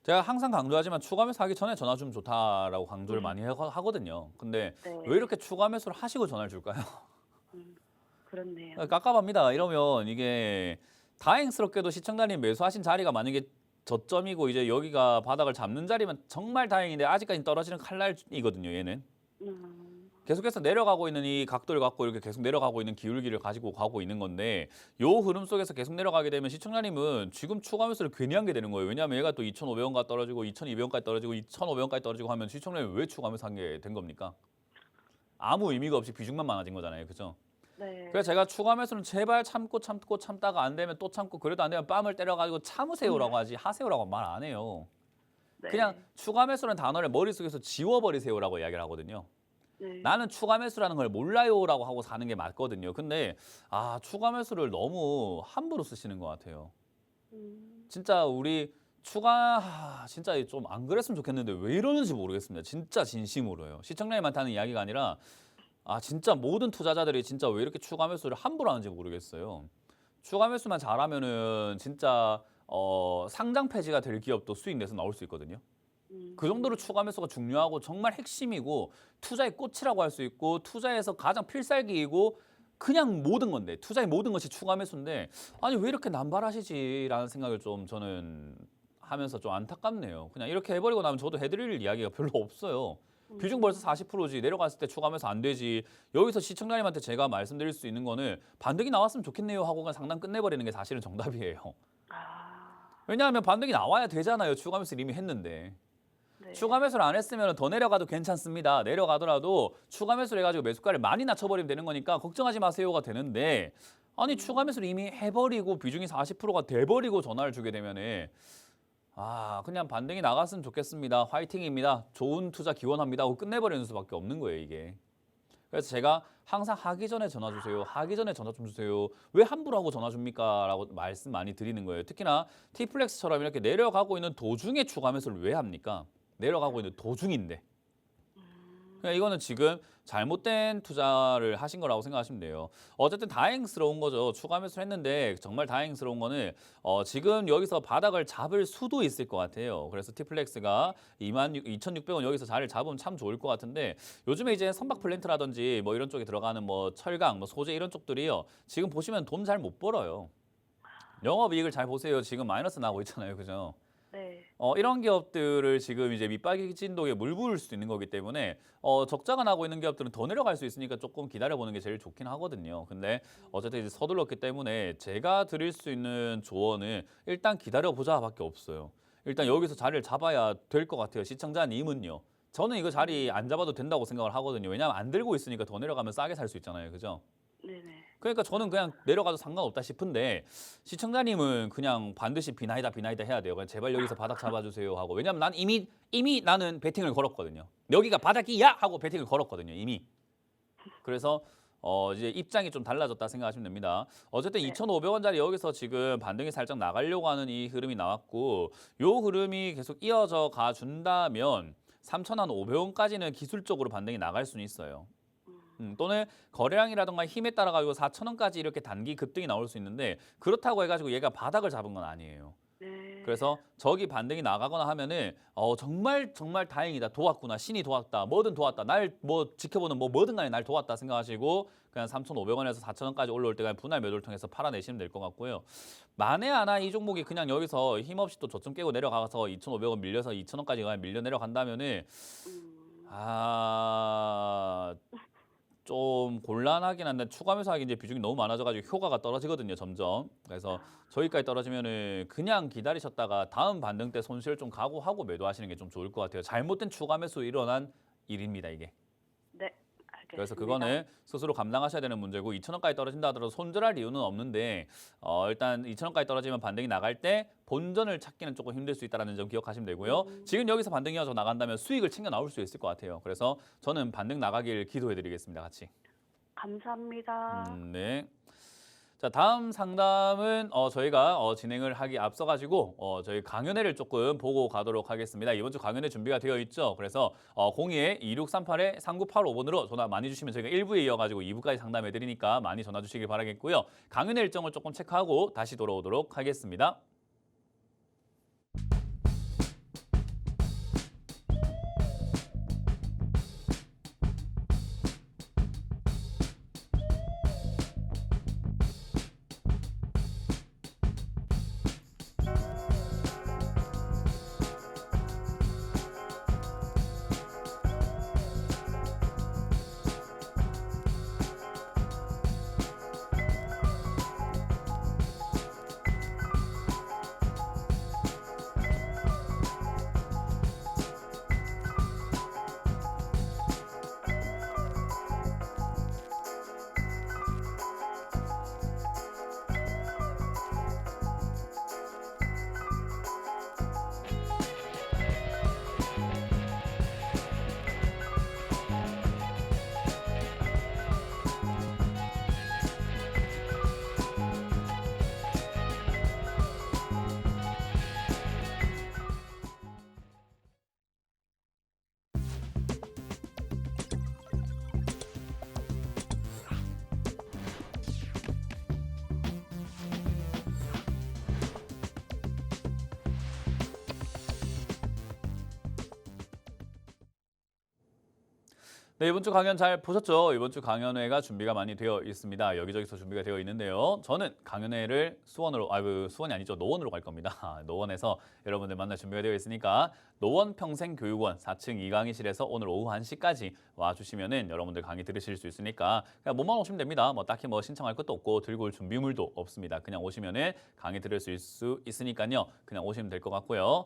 제가 항상 강조하지만 추가 매수 하기 전에 전화 주면 좋다라고 강조를 많이 하거든요. 근데 네. 왜 이렇게 추가 매수를 하시고 전화를 줄까요? 그렇네요. 깝깝합니다. 이러면 이게 다행스럽게도 시청자님 매수하신 자리가 만약에 저점이고 이제 여기가 바닥을 잡는 자리면 정말 다행인데 아직까지 떨어지는 칼날이거든요. 얘는 계속해서 내려가고 있는 이 각도를 갖고 이렇게 계속 내려가고 있는 기울기를 가지고 가고 있는 건데 요 흐름 속에서 계속 내려가게 되면 시청자님은 지금 추가 매수를 괜히 한 게 되는 거예요. 왜냐하면 얘가 또 2,500원까지 떨어지고 2,200원까지 떨어지고 2,500원까지 떨어지고 하면 시청자님이 왜 추가 매수 한 게 된 겁니까? 아무 의미가 없이 비중만 많아진 거잖아요. 그죠? 네. 그래서 제가 추가 매수는 제발 참다가 안 되면 또 참고 그래도 안 되면 뺨을 때려가지고 참으세요라고 하지 하세요라고 말 안 해요. 네. 그냥 추가 매수라는 단어를 머릿속에서 지워버리세요라고 이야기를 하거든요. 네. 나는 추가 매수라는 걸 몰라요라고 하고 사는 게 맞거든요. 근데 추가 매수를 너무 함부로 쓰시는 것 같아요. 진짜 우리 진짜 좀 안 그랬으면 좋겠는데 왜 이러는지 모르겠습니다. 진짜 진심으로요. 시청자님한테 하는 이야기가 아니라 진짜 모든 투자자들이 진짜 왜 이렇게 추가 매수를 함부로 하는지 모르겠어요. 추가 매수만 잘하면은 진짜 상장 폐지가 될 기업도 수익 내서 나올 수 있거든요. 그 정도로 추가 매수가 중요하고 정말 핵심이고 투자의 꽃이라고 할 수 있고 투자에서 가장 필살기이고 그냥 모든 건데 투자의 모든 것이 추가 매수인데 아니 왜 이렇게 남발하시지라는 생각을 좀 저는 하면서 좀 안타깝네요. 그냥 이렇게 해버리고 나면 저도 해드릴 이야기가 별로 없어요. 비중 벌써 40%지 내려갔을 때 추가 매수 안 되지. 여기서 시청자님한테 제가 말씀드릴 수 있는 거는 반등이 나왔으면 좋겠네요 하고 그냥 상담 끝내버리는 게 사실은 정답이에요. 왜냐하면 반등이 나와야 되잖아요. 추가 매수를 이미 했는데. 네. 추가 매수를 안 했으면 더 내려가도 괜찮습니다. 내려가더라도 추가 매수를 해가지고 매수가를 많이 낮춰버리면 되는 거니까 걱정하지 마세요가 되는데 아니 추가 매수를 이미 해버리고 비중이 40%가 돼버리고 전화를 주게 되면은 그냥 반등이 나갔으면 좋겠습니다. 화이팅입니다. 좋은 투자 기원합니다 하고 끝내버리는 수밖에 없는 거예요 이게. 그래서 제가 항상 하기 전에 전화 주세요. 하기 전에 전화 좀 주세요. 왜 함부로 하고 전화 줍니까? 라고 말씀 많이 드리는 거예요. 특히나 T플렉스처럼 이렇게 내려가고 있는 도중에 추가 매수를 왜 합니까? 내려가고 있는 도중인데. 그냥 이거는 지금 잘못된 투자를 하신 거라고 생각하시면 돼요. 어쨌든 다행스러운 거죠. 추가 매수를 했는데 정말 다행스러운 거는 지금 여기서 바닥을 잡을 수도 있을 것 같아요. 그래서 티플렉스가 22,600원 여기서 자리를 잡으면 참 좋을 것 같은데 요즘에 이제 선박 플랜트라든지 뭐 이런 쪽에 들어가는 뭐 철강, 뭐 소재 이런 쪽들이요. 지금 보시면 돈 잘 못 벌어요. 영업이익을 잘 보세요. 지금 마이너스 나고 있잖아요. 그죠? 네. 이런 기업들을 지금 이제 밑바닥 진동에 물 부을 수도 있는 거기 때문에 적자가 나고 있는 기업들은 더 내려갈 수 있으니까 조금 기다려보는 게 제일 좋긴 하거든요. 근데 어쨌든 이제 서둘렀기 때문에 제가 드릴 수 있는 조언은 일단 기다려보자밖에 없어요. 일단 여기서 자리를 잡아야 될 것 같아요. 시청자님은요. 저는 이거 자리 안 잡아도 된다고 생각을 하거든요. 왜냐하면 안 들고 있으니까 더 내려가면 싸게 살 수 있잖아요. 그죠? 네네. 그러니까 저는 그냥 내려가도 상관없다 싶은데 시청자님은 그냥 반드시 비나이다 해야 돼요. 그냥 제발 여기서 바닥 잡아주세요 하고. 왜냐면 난 이미 나는 베팅을 걸었거든요. 여기가 바닥이야 하고 베팅을 걸었거든요. 이미. 그래서 이제 입장이 좀 달라졌다 생각하시면 됩니다. 어쨌든 네. 2,500원짜리 여기서 지금 반등이 살짝 나가려고 하는 이 흐름이 나왔고 요 흐름이 계속 이어져 가 준다면 3,500원까지는 기술적으로 반등이 나갈 수는 있어요. 또는 거래량이라든가 힘에 따라 가지고 4,000원까지 이렇게 단기 급등이 나올 수 있는데 그렇다고 해가지고 얘가 바닥을 잡은 건 아니에요. 네. 그래서 저기 반등이 나가거나 하면은 정말 다행이다, 도왔구나, 신이 도왔다, 뭐든 도왔다, 날 뭐 지켜보는 뭐든 간에 날 도왔다 생각하시고 그냥 3,500원에서 4,000원까지 올라올 때까지 분할 매도를 통해서 팔아내시면 될 것 같고요. 만에 하나 이 종목이 그냥 여기서 힘없이 또 저점 깨고 내려가서 2,500원 밀려서 2,000원까지 그냥 밀려 내려간다면은 좀 곤란하긴 한데 추가 매수하기 이제 비중이 너무 많아져가지고 효과가 떨어지거든요, 점점. 그래서 저기까지 떨어지면은 그냥 기다리셨다가 다음 반등 때 손실 좀 각오하고 매도하시는 게 좀 좋을 것 같아요. 잘못된 추가 매수 일어난 일입니다, 이게. 네. 알겠습니다. 그래서 그거는 스스로 감당하셔야 되는 문제고 2,000원까지 떨어진다 하더라도 손절할 이유는 없는데 일단 2,000원까지 떨어지면 반등이 나갈 때 본전을 찾기는 조금 힘들 수 있다는 점 기억하시면 되고요. 지금 여기서 반등이 이어져 나간다면 수익을 챙겨 나올 수 있을 것 같아요. 그래서 저는 반등 나가길 기도해드리겠습니다, 같이. 감사합니다. 네. 자, 다음 상담은 저희가 진행을 하기 앞서가지고 저희 강연회를 조금 보고 가도록 하겠습니다. 이번 주 강연회 준비가 되어 있죠. 그래서 02-2638-3985번으로 전화 많이 주시면 저희가 1부에 이어가지고 2부까지 상담해 드리니까 많이 전화 주시길 바라겠고요. 강연회 일정을 조금 체크하고 다시 돌아오도록 하겠습니다. 네, 이번 주 강연 잘 보셨죠? 이번 주 강연회가 준비가 많이 되어 있습니다. 여기저기서 준비가 되어 있는데요. 저는 강연회를 수원이 아니죠. 노원으로 갈 겁니다. 노원에서 여러분들 만날 준비가 되어 있으니까 노원평생교육원 4층 2강의실에서 오늘 오후 1시까지 와주시면은 여러분들 강의 들으실 수 있으니까 그냥 몸만 오시면 됩니다. 뭐 딱히 뭐 신청할 것도 없고 들고 올 준비물도 없습니다. 그냥 오시면은 강의 들을 수 있으니까요. 그냥 오시면 될 것 같고요.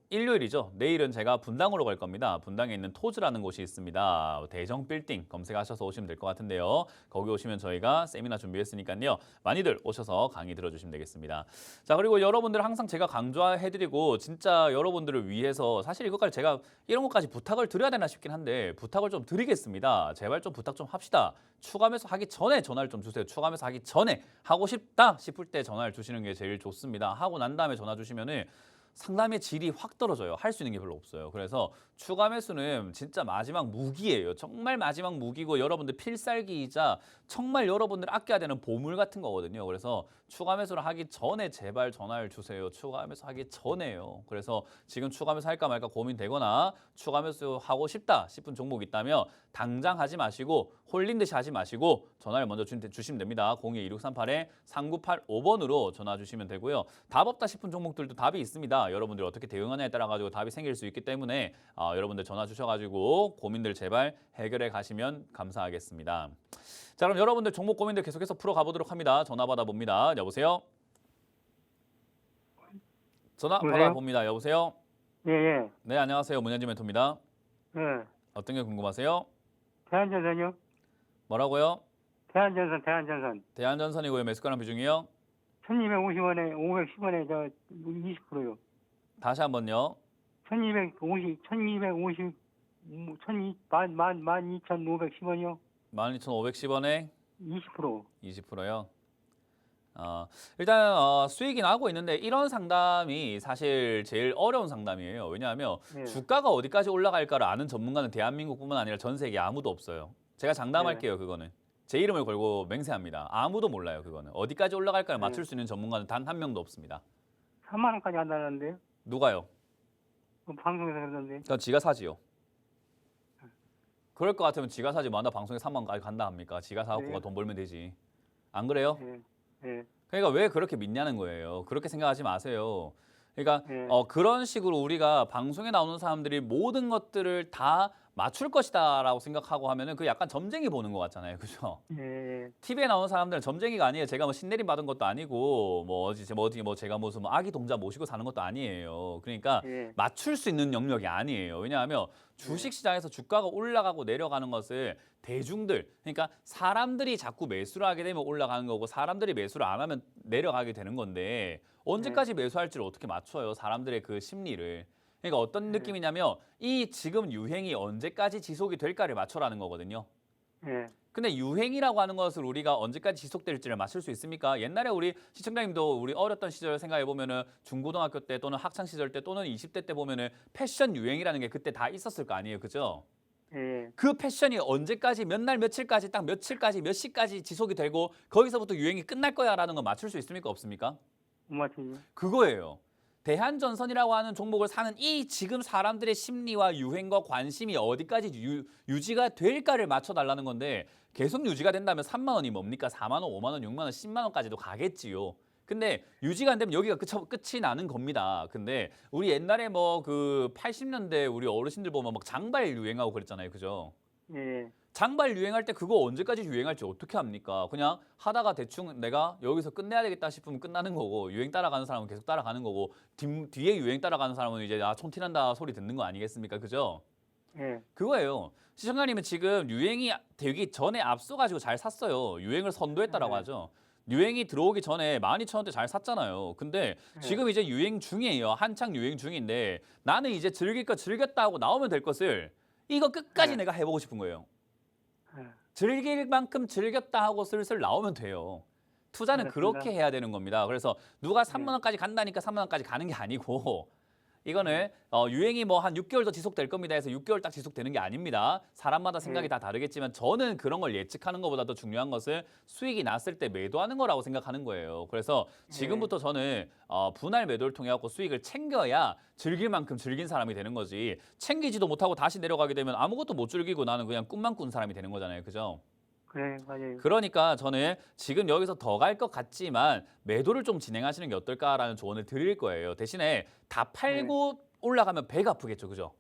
일요일이죠. 내일은 제가 분당으로 갈 겁니다. 분당에 있는 토즈라는 곳이 있습니다. 대정 빌딩 검색하셔서 오시면 될 것 같은데요. 거기 오시면 저희가 세미나 준비했으니까요. 많이들 오셔서 강의 들어주시면 되겠습니다. 자, 그리고 여러분들 항상 제가 강조해드리고 진짜 여러분들을 위해서 사실 이것까지 제가 이런 것까지 부탁을 드려야 되나 싶긴 한데 부탁을 좀 드리겠습니다. 제발 좀 부탁 좀 합시다. 추가 매수 하기 전에 전화를 좀 주세요. 추가 매수 하기 전에 하고 싶다 싶을 때 전화를 주시는 게 제일 좋습니다. 하고 난 다음에 전화 주시면은 상담의 질이 확 떨어져요. 할 수 있는 게 별로 없어요. 그래서 추가 매수는 진짜 마지막 무기예요. 정말 마지막 무기고 여러분들 필살기이자 정말 여러분들 아껴야 되는 보물 같은 거거든요. 그래서 추가 매수를 하기 전에 제발 전화를 주세요. 추가 매수 하기 전에요. 그래서 지금 추가 매수 할까 말까 고민되거나 추가 매수 하고 싶다 싶은 종목이 있다면 당장 하지 마시고 홀린 듯이 하지 마시고 전화를 먼저 주시면 됩니다. 02-2638-3985번으로 전화 주시면 되고요. 답 없다 싶은 종목들도 답이 있습니다. 여러분들이 어떻게 대응하냐에 따라 가지고 답이 생길 수 있기 때문에 여러분들 전화 주셔가지고 고민들 제발 해결해 가시면 감사하겠습니다. 자, 그럼 여러분들 종목 고민들 계속해서 풀어가 보도록 합니다. 전화 받아봅니다. 여보세요? 전화 여보세요? 받아봅니다. 여보세요? 예, 예. 네, 안녕하세요. 문현지 멘토입니다. 예. 어떤 게 궁금하세요? 대한전선이요? 뭐라고요? 대한전선. 대한전선이고요. 매수가랑 비중이요? 1250원에, 510원에 20%요. 다시 한번요. 1250, 12,510원이요. 12,510원에 20%. 20%요. 일단 수익이 나고 있는데 이런 상담이 사실 제일 어려운 상담이에요. 왜냐하면 예. 주가가 어디까지 올라갈까를 아는 전문가는 대한민국뿐만 아니라 전 세계 아무도 없어요. 제가 장담할게요. 그거는. 제 이름을 걸고 맹세합니다. 아무도 몰라요. 그거는. 어디까지 올라갈까를 맞출 수 있는 전문가는 단 한 명도 없습니다. 3만 원까지 간다는데요? 누가요? 방송에서 그러던데. 그건 지가 사지요. 그럴 것 같으면 지가 사지 뭐 나 방송에 3만 원까지 간다 합니까? 지가 사갖고 네. 돈 벌면 되지. 안 그래요? 예. 예. 그러니까 왜 그렇게 믿냐는 거예요. 그렇게 생각하지 마세요. 그러니까 예. 그런 식으로 우리가 방송에 나오는 사람들이 모든 것들을 다 맞출 것이다라고 생각하고 하면은 그 약간 점쟁이 보는 것 같잖아요, 그죠? 예. TV에 나오는 사람들은 점쟁이가 아니에요. 제가 뭐 신내림 받은 것도 아니고 제가 무슨 뭐 아기 동자 모시고 사는 것도 아니에요. 그러니까 예. 맞출 수 있는 영역이 아니에요. 왜냐하면 주식 시장에서 주가가 올라가고 내려가는 것을 대중들, 그러니까 사람들이 자꾸 매수를 하게 되면 올라가는 거고 사람들이 매수를 안 하면 내려가게 되는 건데 언제까지 매수할지를 어떻게 맞춰요? 사람들의 그 심리를. 그러니까 어떤 느낌이냐면 이 지금 유행이 언제까지 지속이 될까를 맞춰라는 거거든요. 예. 근데 유행이라고 하는 것을 우리가 언제까지 지속될지를 맞출 수 있습니까? 옛날에 우리 시청자님도 우리 어렸던 시절 생각해 보면은 중고등학교 때 또는 학창 시절 때 또는 20대 때 보면은 패션 유행이라는 게 그때 다 있었을 거 아니에요, 그죠? 예. 그 패션이 언제까지 몇 날 며칠까지 딱 며칠까지 몇 시까지 지속이 되고 거기서부터 유행이 끝날 거야라는 거 맞출 수 있습니까? 없습니까? 못 맞추지. 그거예요. 대한전선이라고 하는 종목을 사는 이 지금 사람들의 심리와 유행과 관심이 어디까지 유지가 될까를 맞춰달라는 건데 계속 유지가 된다면 3만 원이 뭡니까? 4만 원, 5만 원, 6만 원, 10만 원까지도 가겠지요. 근데 유지가 안 되면 여기가 끝이 나는 겁니다. 근데 우리 옛날에 뭐 그 80년대 우리 어르신들 보면 막 장발 유행하고 그랬잖아요. 그죠? 예. 장발 유행할 때 그거 언제까지 유행할지 어떻게 합니까? 그냥 하다가 대충 내가 여기서 끝내야 되겠다 싶으면 끝나는 거고 유행 따라가는 사람은 계속 따라가는 거고 뒤에 유행 따라가는 사람은 이제 촌티난다 소리 듣는 거 아니겠습니까? 그죠? 예. 그거예요. 시청자님은 지금 유행이 되기 전에 앞서가지고 잘 샀어요. 유행을 선도했다라고 네. 하죠. 유행이 들어오기 전에 12,000원대 잘 샀잖아요. 근데 지금 이제 유행 중이에요. 한창 유행 중인데 나는 이제 즐길 거 즐겼다 하고 나오면 될 것을 이거 끝까지 네. 내가 해보고 싶은 거예요. 예. 즐길 만큼 즐겼다 하고 슬슬 나오면 돼요. 투자는 알겠습니다. 그렇게 해야 되는 겁니다. 그래서 누가 3만 원까지 간다니까 3만 원까지 가는 게 아니고 이거는 유행이 뭐 한 6개월 더 지속될 겁니다 해서 6개월 딱 지속되는 게 아닙니다. 사람마다 생각이 다 다르겠지만 저는 그런 걸 예측하는 것보다 더 중요한 것은 수익이 났을 때 매도하는 거라고 생각하는 거예요. 그래서 지금부터 저는 분할 매도를 통해 갖고 수익을 챙겨야 즐길 만큼 즐긴 사람이 되는 거지. 챙기지도 못하고 다시 내려가게 되면 아무것도 못 즐기고 나는 그냥 꿈만 꾼 사람이 되는 거잖아요. 그죠? 그래, 맞아요. 그러니까 저는 지금 여기서 더 갈 것 같지만 매도를 좀 진행하시는 게 어떨까라는 조언을 드릴 거예요. 대신에 다 팔고 올라가면 배가 아프겠죠. 그죠?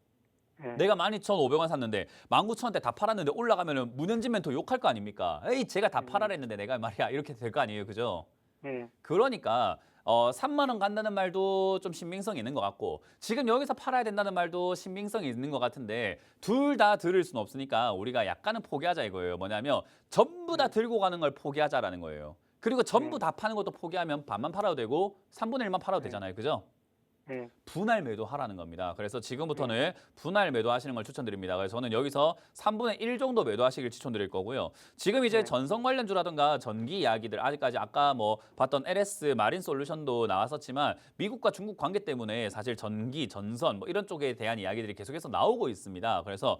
예. 내가 12,500원 샀는데 19,000원대 다 팔았는데 올라가면은 문현진 멘토 욕할 거 아닙니까? 에이 제가 다 팔아랬는데 내가 말이야 이렇게 될 거 아니에요. 그죠? 예. 그러니까 3만 원 간다는 말도 좀 신빙성이 있는 것 같고 지금 여기서 팔아야 된다는 말도 신빙성이 있는 것 같은데 둘 다 들을 수는 없으니까 우리가 약간은 포기하자 이거예요. 뭐냐면 전부 다 들고 가는 걸 포기하자라는 거예요. 그리고 전부 다 파는 것도 포기하면 반만 팔아도 되고 3분의 1만 팔아도 되잖아요. 그죠? 예. 분할 매도하라는 겁니다. 그래서 지금부터는 분할 매도하시는 걸 추천드립니다. 그래서 저는 여기서 3분의 1 정도 매도하시길 추천드릴 거고요. 지금 이제 네. 전선 관련주라든가 전기 이야기들 아직까지 아까 뭐 봤던 LS 마린 솔루션도 나왔었지만 미국과 중국 관계 때문에 사실 전기, 전선 뭐 이런 쪽에 대한 이야기들이 계속해서 나오고 있습니다. 그래서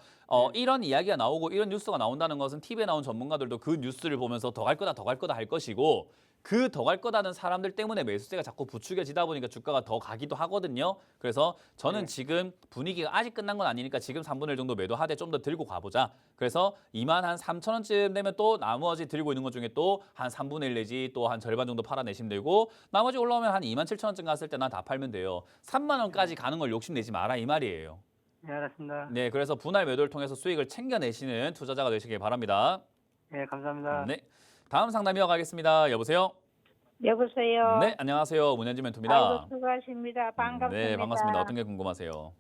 이런 이야기가 나오고 이런 뉴스가 나온다는 것은 TV에 나온 전문가들도 그 뉴스를 보면서 더 갈 거다, 더 갈 거다 할 것이고 그 더 갈 거다는 사람들 때문에 매수세가 자꾸 부추겨지다 보니까 주가가 더 가기도 하거든요. 그래서 저는 네. 지금 분위기가 아직 끝난 건 아니니까 지금 3분의 1 정도 매도하되 좀 더 들고 가보자. 그래서 2만 한 3천 원쯤 되면 또 나머지 들고 있는 것 중에 또 한 3분의 1 내지 또 한 절반 정도 팔아내시면 되고 나머지 올라오면 한 2만 7천 원쯤 갔을 때 난 다 팔면 돼요. 3만 원까지 가는 걸 욕심내지 마라 이 말이에요. 예, 알았습니다. 네, 그래서 분할 매도를 통해서 수익을 챙겨내시는 투자자가 되시길 바랍니다. 예, 감사합니다. 네, 다음 상담 이어가겠습니다. 여보세요? 여보세요. 네, 안녕하세요. 문현지 멘토입니다. 아이고 수고하십니다. 반갑습니다. 네, 반갑습니다. 어떤 게 궁금하세요?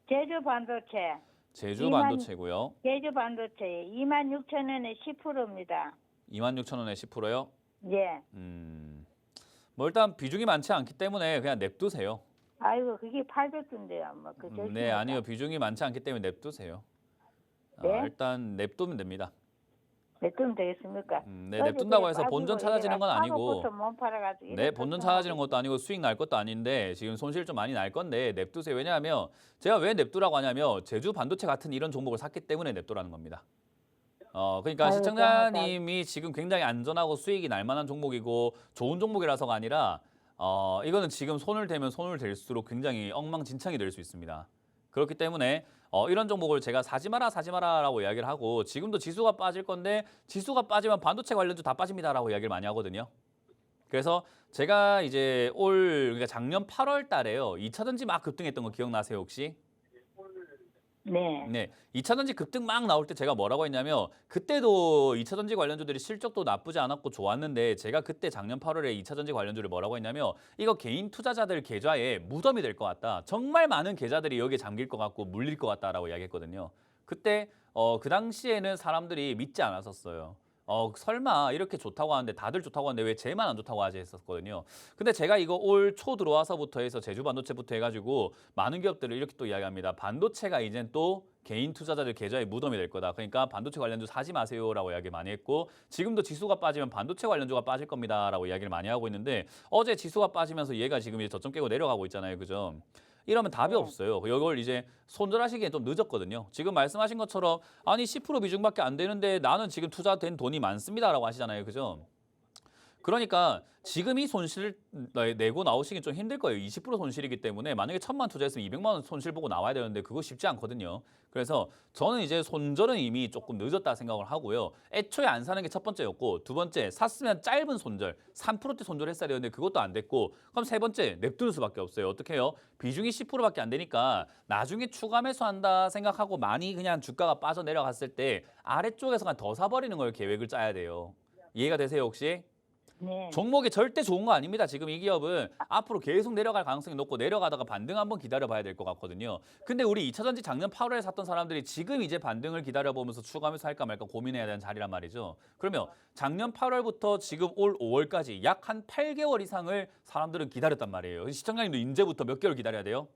제주 반도체. 제주 반도체고요. 제주 반도체 26,000원에 10%입니다. 26,000원에 10%요? 예. 뭐 일단 비중이 많지 않기 때문에 그냥 냅두세요. 아이고 그게 팔겠던데요. 네, 아니요. 비중이 많지 않기 때문에 냅두세요. 네? 일단 냅두면 됩니다. 냅두면 되겠습니까? 네, 냅둔다고 해서 본전 찾아지는 건 아니고 못 팔아가지고 네, 본전 찾아지는 것도 아니고 수익 날 것도 아닌데 지금 손실 좀 많이 날 건데 냅두세요. 왜냐하면 제가 왜 냅두라고 하냐면 제주 반도체 같은 이런 종목을 샀기 때문에 냅두라는 겁니다. 그러니까 아유, 시청자님이 지금 굉장히 안전하고 수익이 날 만한 종목이고 좋은 종목이라서가 아니라 이거는 지금 손을 대면 손을 댈수록 굉장히 엉망진창이 될 수 있습니다. 그렇기 때문에 이런 종목을 제가 사지 마라라고 이야기를 하고 지금도 지수가 빠질 건데 지수가 빠지면 반도체 관련주 다 빠집니다라고 이야기를 많이 하거든요. 그래서 제가 이제 그러니까 작년 8월 달에요. 2차전지 막 급등했던 거 기억나세요 혹시? 네. 네, 2차전지 급등 막 나올 때 제가 뭐라고 했냐면 그때도 2차전지 관련주들이 실적도 나쁘지 않았고 좋았는데 제가 그때 작년 8월에 2차전지 관련주를 뭐라고 했냐면 이거 개인 투자자들 계좌에 무덤이 될 것 같다. 정말 많은 계좌들이 여기에 잠길 것 같고 물릴 것 같다라고 이야기했거든요. 그때 그 당시에는 사람들이 믿지 않았었어요. 설마 이렇게 좋다고 하는데 다들 좋다고 하는데 왜 쟤만 안 좋다고 하지 했었거든요. 근데 제가 이거 올 초 들어와서부터 해서 제주 반도체부터 해가지고 많은 기업들을 이렇게 또 이야기합니다. 반도체가 이젠 또 개인 투자자들 계좌에 무덤이 될 거다. 그러니까 반도체 관련주 사지 마세요라고 이야기 많이 했고 지금도 지수가 빠지면 반도체 관련주가 빠질 겁니다라고 이야기를 많이 하고 있는데 어제 지수가 빠지면서 얘가 지금 이제 저점 깨고 내려가고 있잖아요. 그죠? 이러면 답이 없어요. 이걸 이제 손절하시기엔 좀 늦었거든요. 지금 말씀하신 것처럼 아니 10% 비중밖에 안 되는데 나는 지금 투자된 돈이 많습니다라고 하시잖아요. 그죠? 그러니까 지금 이 손실을 내고 나오시긴 좀 힘들 거예요. 20% 손실이기 때문에 만약에 1,000만 투자했으면 200만 원 손실 보고 나와야 되는데 그거 쉽지 않거든요. 그래서 저는 이제 손절은 이미 조금 늦었다 생각을 하고요. 애초에 안 사는 게 첫 번째였고 두 번째 샀으면 짧은 손절 3%대 손절했어야 되는데 그것도 안 됐고 그럼 세 번째 냅두는 수밖에 없어요. 어떻게 해요? 비중이 10%밖에 안 되니까 나중에 추가 매수한다 생각하고 많이 그냥 주가가 빠져 내려갔을 때 아래쪽에서 그냥 더 사버리는 걸 계획을 짜야 돼요. 이해가 되세요 혹시? 네. 종목이 절대 좋은 거 아닙니다. 지금 이 기업은 앞으로 계속 내려갈 가능성이 높고 내려가다가 반등 한번 기다려봐야 될 것 같거든요. 근데 우리 2차전지 작년 8월에 샀던 사람들이 지금 이제 반등을 기다려보면서 추가하면서 할까 말까 고민해야 되는 자리란 말이죠. 그러면 작년 8월부터 지금 올 5월까지 약 한 8개월 이상을 사람들은 기다렸단 말이에요. 시청자님도 이제부터 몇 개월 기다려야 돼요?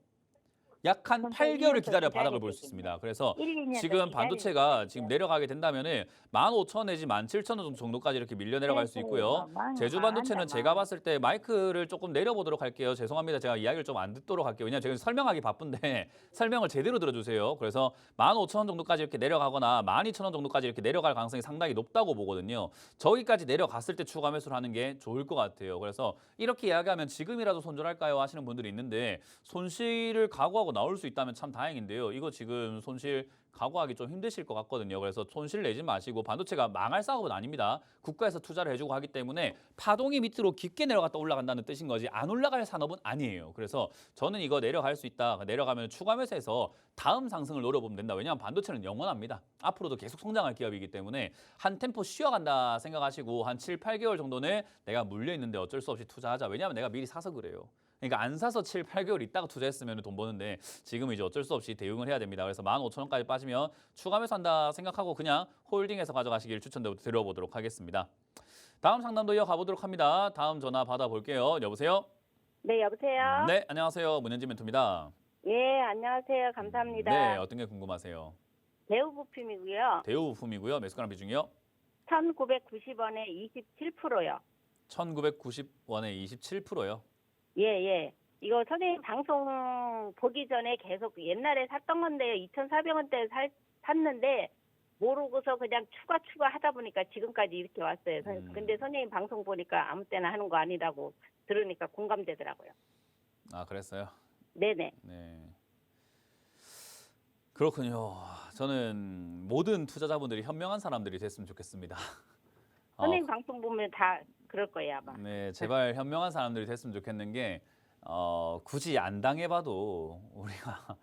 약 한 8개월을 기다려 바닥을 볼 수 있습니다. 그래서 1-2년 지금 반도체가 지금 내려가게 된다면은 15,000 내지 17,000원 정도까지 이렇게 밀려 내려갈 수 있고요. 제주 반도체는 제가 봤을 때 마이크를 조금 내려보도록 할게요. 죄송합니다. 제가 이야기를 좀 안 듣도록 할게요. 왜냐하면 제가 설명하기 바쁜데 설명을 제대로 들어주세요. 그래서 15,000원 정도까지 이렇게 내려가거나 12,000원 정도까지 이렇게 내려갈 가능성이 상당히 높다고 보거든요. 저기까지 내려갔을 때 추가 매수를 하는 게 좋을 것 같아요. 그래서 이렇게 이야기하면 지금이라도 손절할까요? 하시는 분들이 있는데 손실을 각오하고 나올 수 있다면 참 다행인데요. 이거 지금 손실 각오하기 좀 힘드실 것 같거든요. 그래서 손실 내지 마시고 반도체가 망할 사업은 아닙니다. 국가에서 투자를 해주고 하기 때문에 파동이 밑으로 깊게 내려갔다 올라간다는 뜻인 거지 안 올라갈 산업은 아니에요. 그래서 저는 이거 내려갈 수 있다. 내려가면 추가 매수해서 다음 상승을 노려보면 된다. 왜냐하면 반도체는 영원합니다. 앞으로도 계속 성장할 기업이기 때문에 한 템포 쉬어간다 생각하시고 한 7, 8개월 정도는 내가 물려있는데 어쩔 수 없이 투자하자. 왜냐하면 내가 미리 사서 그래요. 그러니까 안 사서 7, 8개월 있다가 투자했으면 돈 버는데 지금 이제 어쩔 수 없이 대응을 해야 됩니다. 그래서 15,000원까지 빠지면 추가 매수한다 생각하고 그냥 홀딩해서 가져가시길 추천드려보도록 하겠습니다. 다음 상담도 이어가보도록 합니다. 다음 전화 받아볼게요. 여보세요? 네, 여보세요? 네, 안녕하세요. 문현진 멘토입니다. 예, 안녕하세요. 감사합니다. 네, 어떤 게 궁금하세요? 대우 부품이고요. 대우 부품이고요. 매수가랑 비중이요? 1,990원에 27%요. 1,990원에 27%요. 예, 예. 이거 선생님 방송 보기 전에 계속 옛날에 샀던 건데요. 2,400원대 샀는데 모르고서 그냥 추가 하다 보니까 지금까지 이렇게 왔어요. 근데 선생님 방송 보니까 아무 때나 하는 거 아니라고 들으니까 공감되더라고요. 아, 그랬어요? 네네. 네. 그렇군요. 저는 모든 투자자분들이 현명한 사람들이 됐으면 좋겠습니다. 선생님 방송 보면 다 그럴 거예요, 아마. 네, 제발 현명한 사람들이 됐으면 좋겠는 게 굳이 안 당해봐도 우리가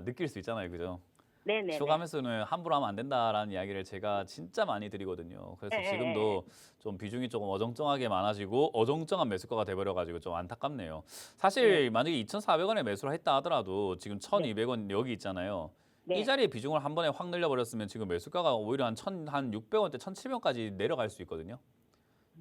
느낄 수 있잖아요, 그죠? 네네. 추가 매수는 함부로 하면 안 된다라는 이야기를 제가 진짜 많이 드리거든요. 그래서 네. 지금도 좀 비중이 조금 어정쩡하게 많아지고 어정쩡한 매수가가 돼버려가지고 좀 안타깝네요. 사실 만약에 2,400원에 매수를 했다 하더라도 지금 1,200원 여기 있잖아요. 네. 이 자리에 비중을 한 번에 확 늘려버렸으면 지금 매수가가 오히려 한 600원대, 1,700원까지 내려갈 수 있거든요.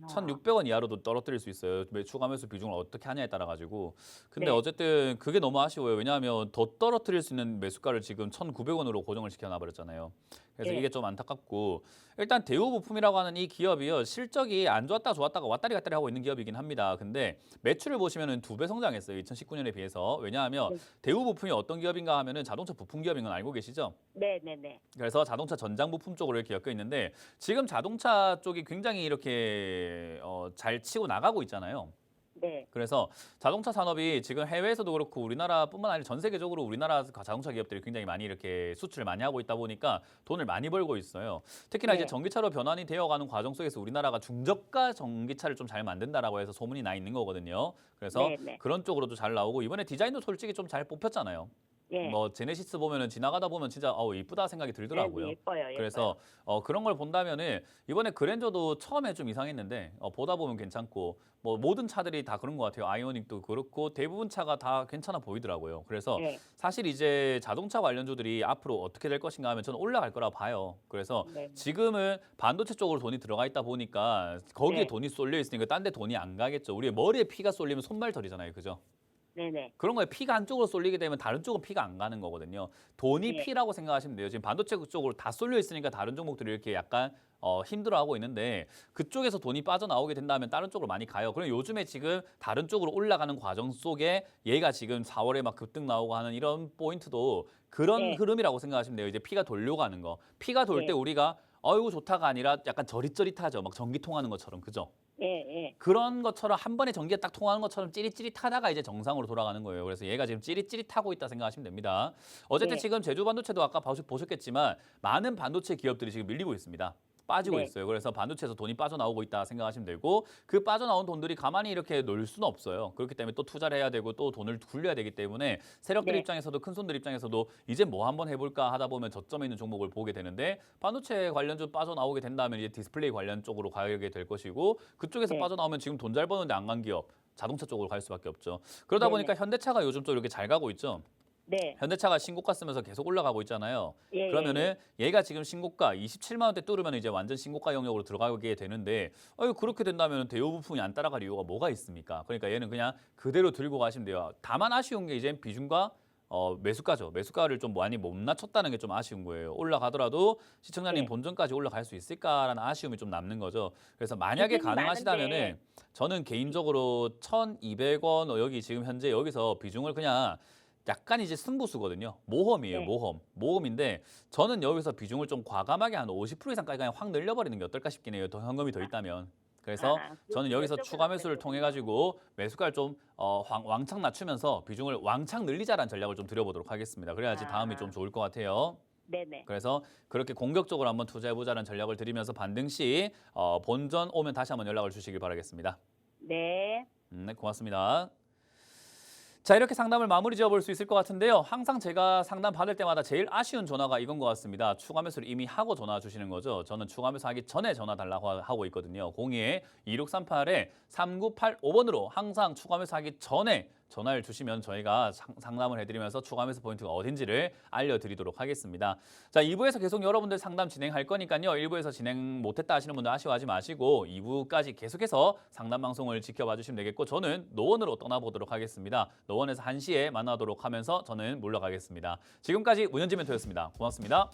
1,600원 이하로도 떨어뜨릴 수 있어요. 추가 매수 비중을 어떻게 하냐에 따라 가지고. 근데 네. 어쨌든 그게 너무 아쉬워요. 왜냐하면 더 떨어뜨릴 수 있는 매수가를 지금 1,900원으로 고정을 시켜놔 버렸잖아요. 그래서 네. 이게 좀 안타깝고, 일단 대우부품이라고 하는 이 기업이요, 실적이 안 좋았다 좋았다가 왔다리 갔다리 하고 있는 기업이긴 합니다. 근데 매출을 보시면은 2배 성장했어요. 2019년에 비해서. 왜냐하면 네. 대우부품이 어떤 기업인가 하면은 자동차 부품 기업인 건 알고 계시죠? 네네네. 그래서 자동차 전장 부품 쪽으로 이렇게 엮여 있는데, 지금 자동차 쪽이 굉장히 이렇게 잘 치고 나가고 있잖아요. 네. 그래서 자동차 산업이 지금 해외에서도 그렇고 우리나라뿐만 아니라 전 세계적으로 우리나라 자동차 기업들이 굉장히 많이 이렇게 수출을 많이 하고 있다 보니까 돈을 많이 벌고 있어요. 특히나 네. 이제 전기차로 변환이 되어가는 과정 속에서 우리나라가 중저가 전기차를 좀 잘 만든다라고 해서 소문이 나 있는 거거든요. 그래서 네. 그런 쪽으로도 잘 나오고, 이번에 디자인도 솔직히 좀 잘 뽑혔잖아요. 예. 뭐 제네시스 보면은 지나가다 보면 진짜 이쁘다 생각이 들더라고요. 네, 예뻐요. 그래서 그런 걸 본다면은 이번에 그랜저도 처음에 좀 이상했는데 보다 보면 괜찮고, 뭐 모든 차들이 다 그런 것 같아요. 아이오닉도 그렇고 대부분 차가 다 괜찮아 보이더라고요. 그래서 네. 사실 이제 자동차 관련주들이 앞으로 어떻게 될 것인가 하면 저는 올라갈 거라 봐요. 그래서 네. 지금은 반도체 쪽으로 돈이 들어가 있다 보니까 거기에 네. 돈이 쏠려 있으니까 딴 데 돈이 안 가겠죠. 우리의 머리에 피가 쏠리면 손발털이잖아요. 그죠? 네네. 그런 거에 피가 한쪽으로 쏠리게 되면 다른 쪽은 피가 안 가는 거거든요. 돈이 네. 피라고 생각하시면 돼요. 지금 반도체 쪽으로 다 쏠려 있으니까 다른 종목들이 이렇게 약간 힘들어하고 있는데, 그쪽에서 돈이 빠져나오게 된다면 다른 쪽으로 많이 가요. 그럼 요즘에 지금 다른 쪽으로 올라가는 과정 속에 얘가 지금 4월에 막 급등 나오고 하는 이런 포인트도 그런 네. 흐름이라고 생각하시면 돼요. 이제 피가 돌려가는 거. 피가 돌 때 네. 우리가 어이구 좋다가 아니라 약간 저릿저릿하죠. 막 전기 통하는 것처럼. 그죠? 예, 예. 그런 것처럼 한 번에 전기가 딱 통하는 것처럼 찌릿찌릿하다가 이제 정상으로 돌아가는 거예요. 그래서 얘가 지금 찌릿찌릿하고 있다 생각하시면 됩니다. 어쨌든 네. 지금 제주 반도체도 아까 보셨겠지만 많은 반도체 기업들이 지금 밀리고 있습니다. 빠지고 네. 있어요. 그래서 반도체에서 돈이 빠져나오고 있다 생각하시면 되고, 그 빠져나온 돈들이 가만히 이렇게 놀 수는 없어요. 그렇기 때문에 또 투자를 해야 되고 또 돈을 굴려야 되기 때문에 세력들 네. 입장에서도, 큰 손들 입장에서도 이제 뭐 한번 해볼까 하다 보면 저점에 있는 종목을 보게 되는데, 반도체 관련주 빠져나오게 된다면 이제 디스플레이 관련 쪽으로 가게 될 것이고, 그쪽에서 네. 빠져나오면 지금 돈 잘 버는데 안 간 기업, 자동차 쪽으로 갈 수밖에 없죠. 그러다 네네. 보니까 현대차가 요즘 좀 이렇게 잘 가고 있죠. 네. 현대차가 신고가 쓰면서 계속 올라가고 있잖아요. 예, 그러면은 얘가 지금 신고가 27만 원대 뚫으면 이제 완전 신고가 영역으로 들어가게 되는데, 그렇게 된다면 대우 부품이 안 따라갈 이유가 뭐가 있습니까? 그러니까 얘는 그냥 그대로 들고 가시면 돼요. 다만 아쉬운 게 이제 비중과 매수가죠. 매수가를 좀 많이 못 낮췄다는 게 좀 아쉬운 거예요. 올라가더라도 시청자님 네. 본전까지 올라갈 수 있을까라는 아쉬움이 좀 남는 거죠. 그래서 만약에 비중이 가능하시다면은 많은데. 저는 개인적으로 1,200원 여기 지금 현재 여기서 비중을 그냥 약간 이제 승부수거든요. 모험이에요, 네. 모험인데 저는 여기서 비중을 좀 과감하게 한 50% 이상까지 그냥 확 늘려버리는 게 어떨까 싶긴 해요. 더 현금이 더 있다면. 그래서 저는 여기서 추가 매수를 통해 가지고 매수가를 좀 왕창 낮추면서 비중을 왕창 늘리자라는 전략을 좀 들여보도록 하겠습니다. 그래야지 다음이 좀 좋을 것 같아요. 네네. 그래서 그렇게 공격적으로 한번 투자해보자는 전략을 드리면서 반등 시 본전 오면 다시 한번 연락을 주시길 바라겠습니다. 네. 네, 고맙습니다. 자, 이렇게 상담을 마무리 지어볼 수 있을 것 같은데요. 항상 제가 상담 받을 때마다 제일 아쉬운 전화가 이건 것 같습니다. 추가 매수를 이미 하고 전화 주시는 거죠. 저는 추가 매수 하기 전에 전화 달라고 하고 있거든요. 02-2638-3985번으로 항상 추가 매수 하기 전에 전화를 주시면 저희가 상담을 해드리면서 추가 매수 포인트가 어딘지를 알려드리도록 하겠습니다. 자, 2부에서 계속 여러분들 상담 진행할 거니까요. 1부에서 진행 못했다 하시는 분들 아쉬워하지 마시고 2부까지 계속해서 상담 방송을 지켜봐 주시면 되겠고 저는 노원으로 떠나보도록 하겠습니다. 노원에서 1시에 만나도록 하면서 저는 물러가겠습니다. 지금까지 문현지 멘토였습니다. 고맙습니다.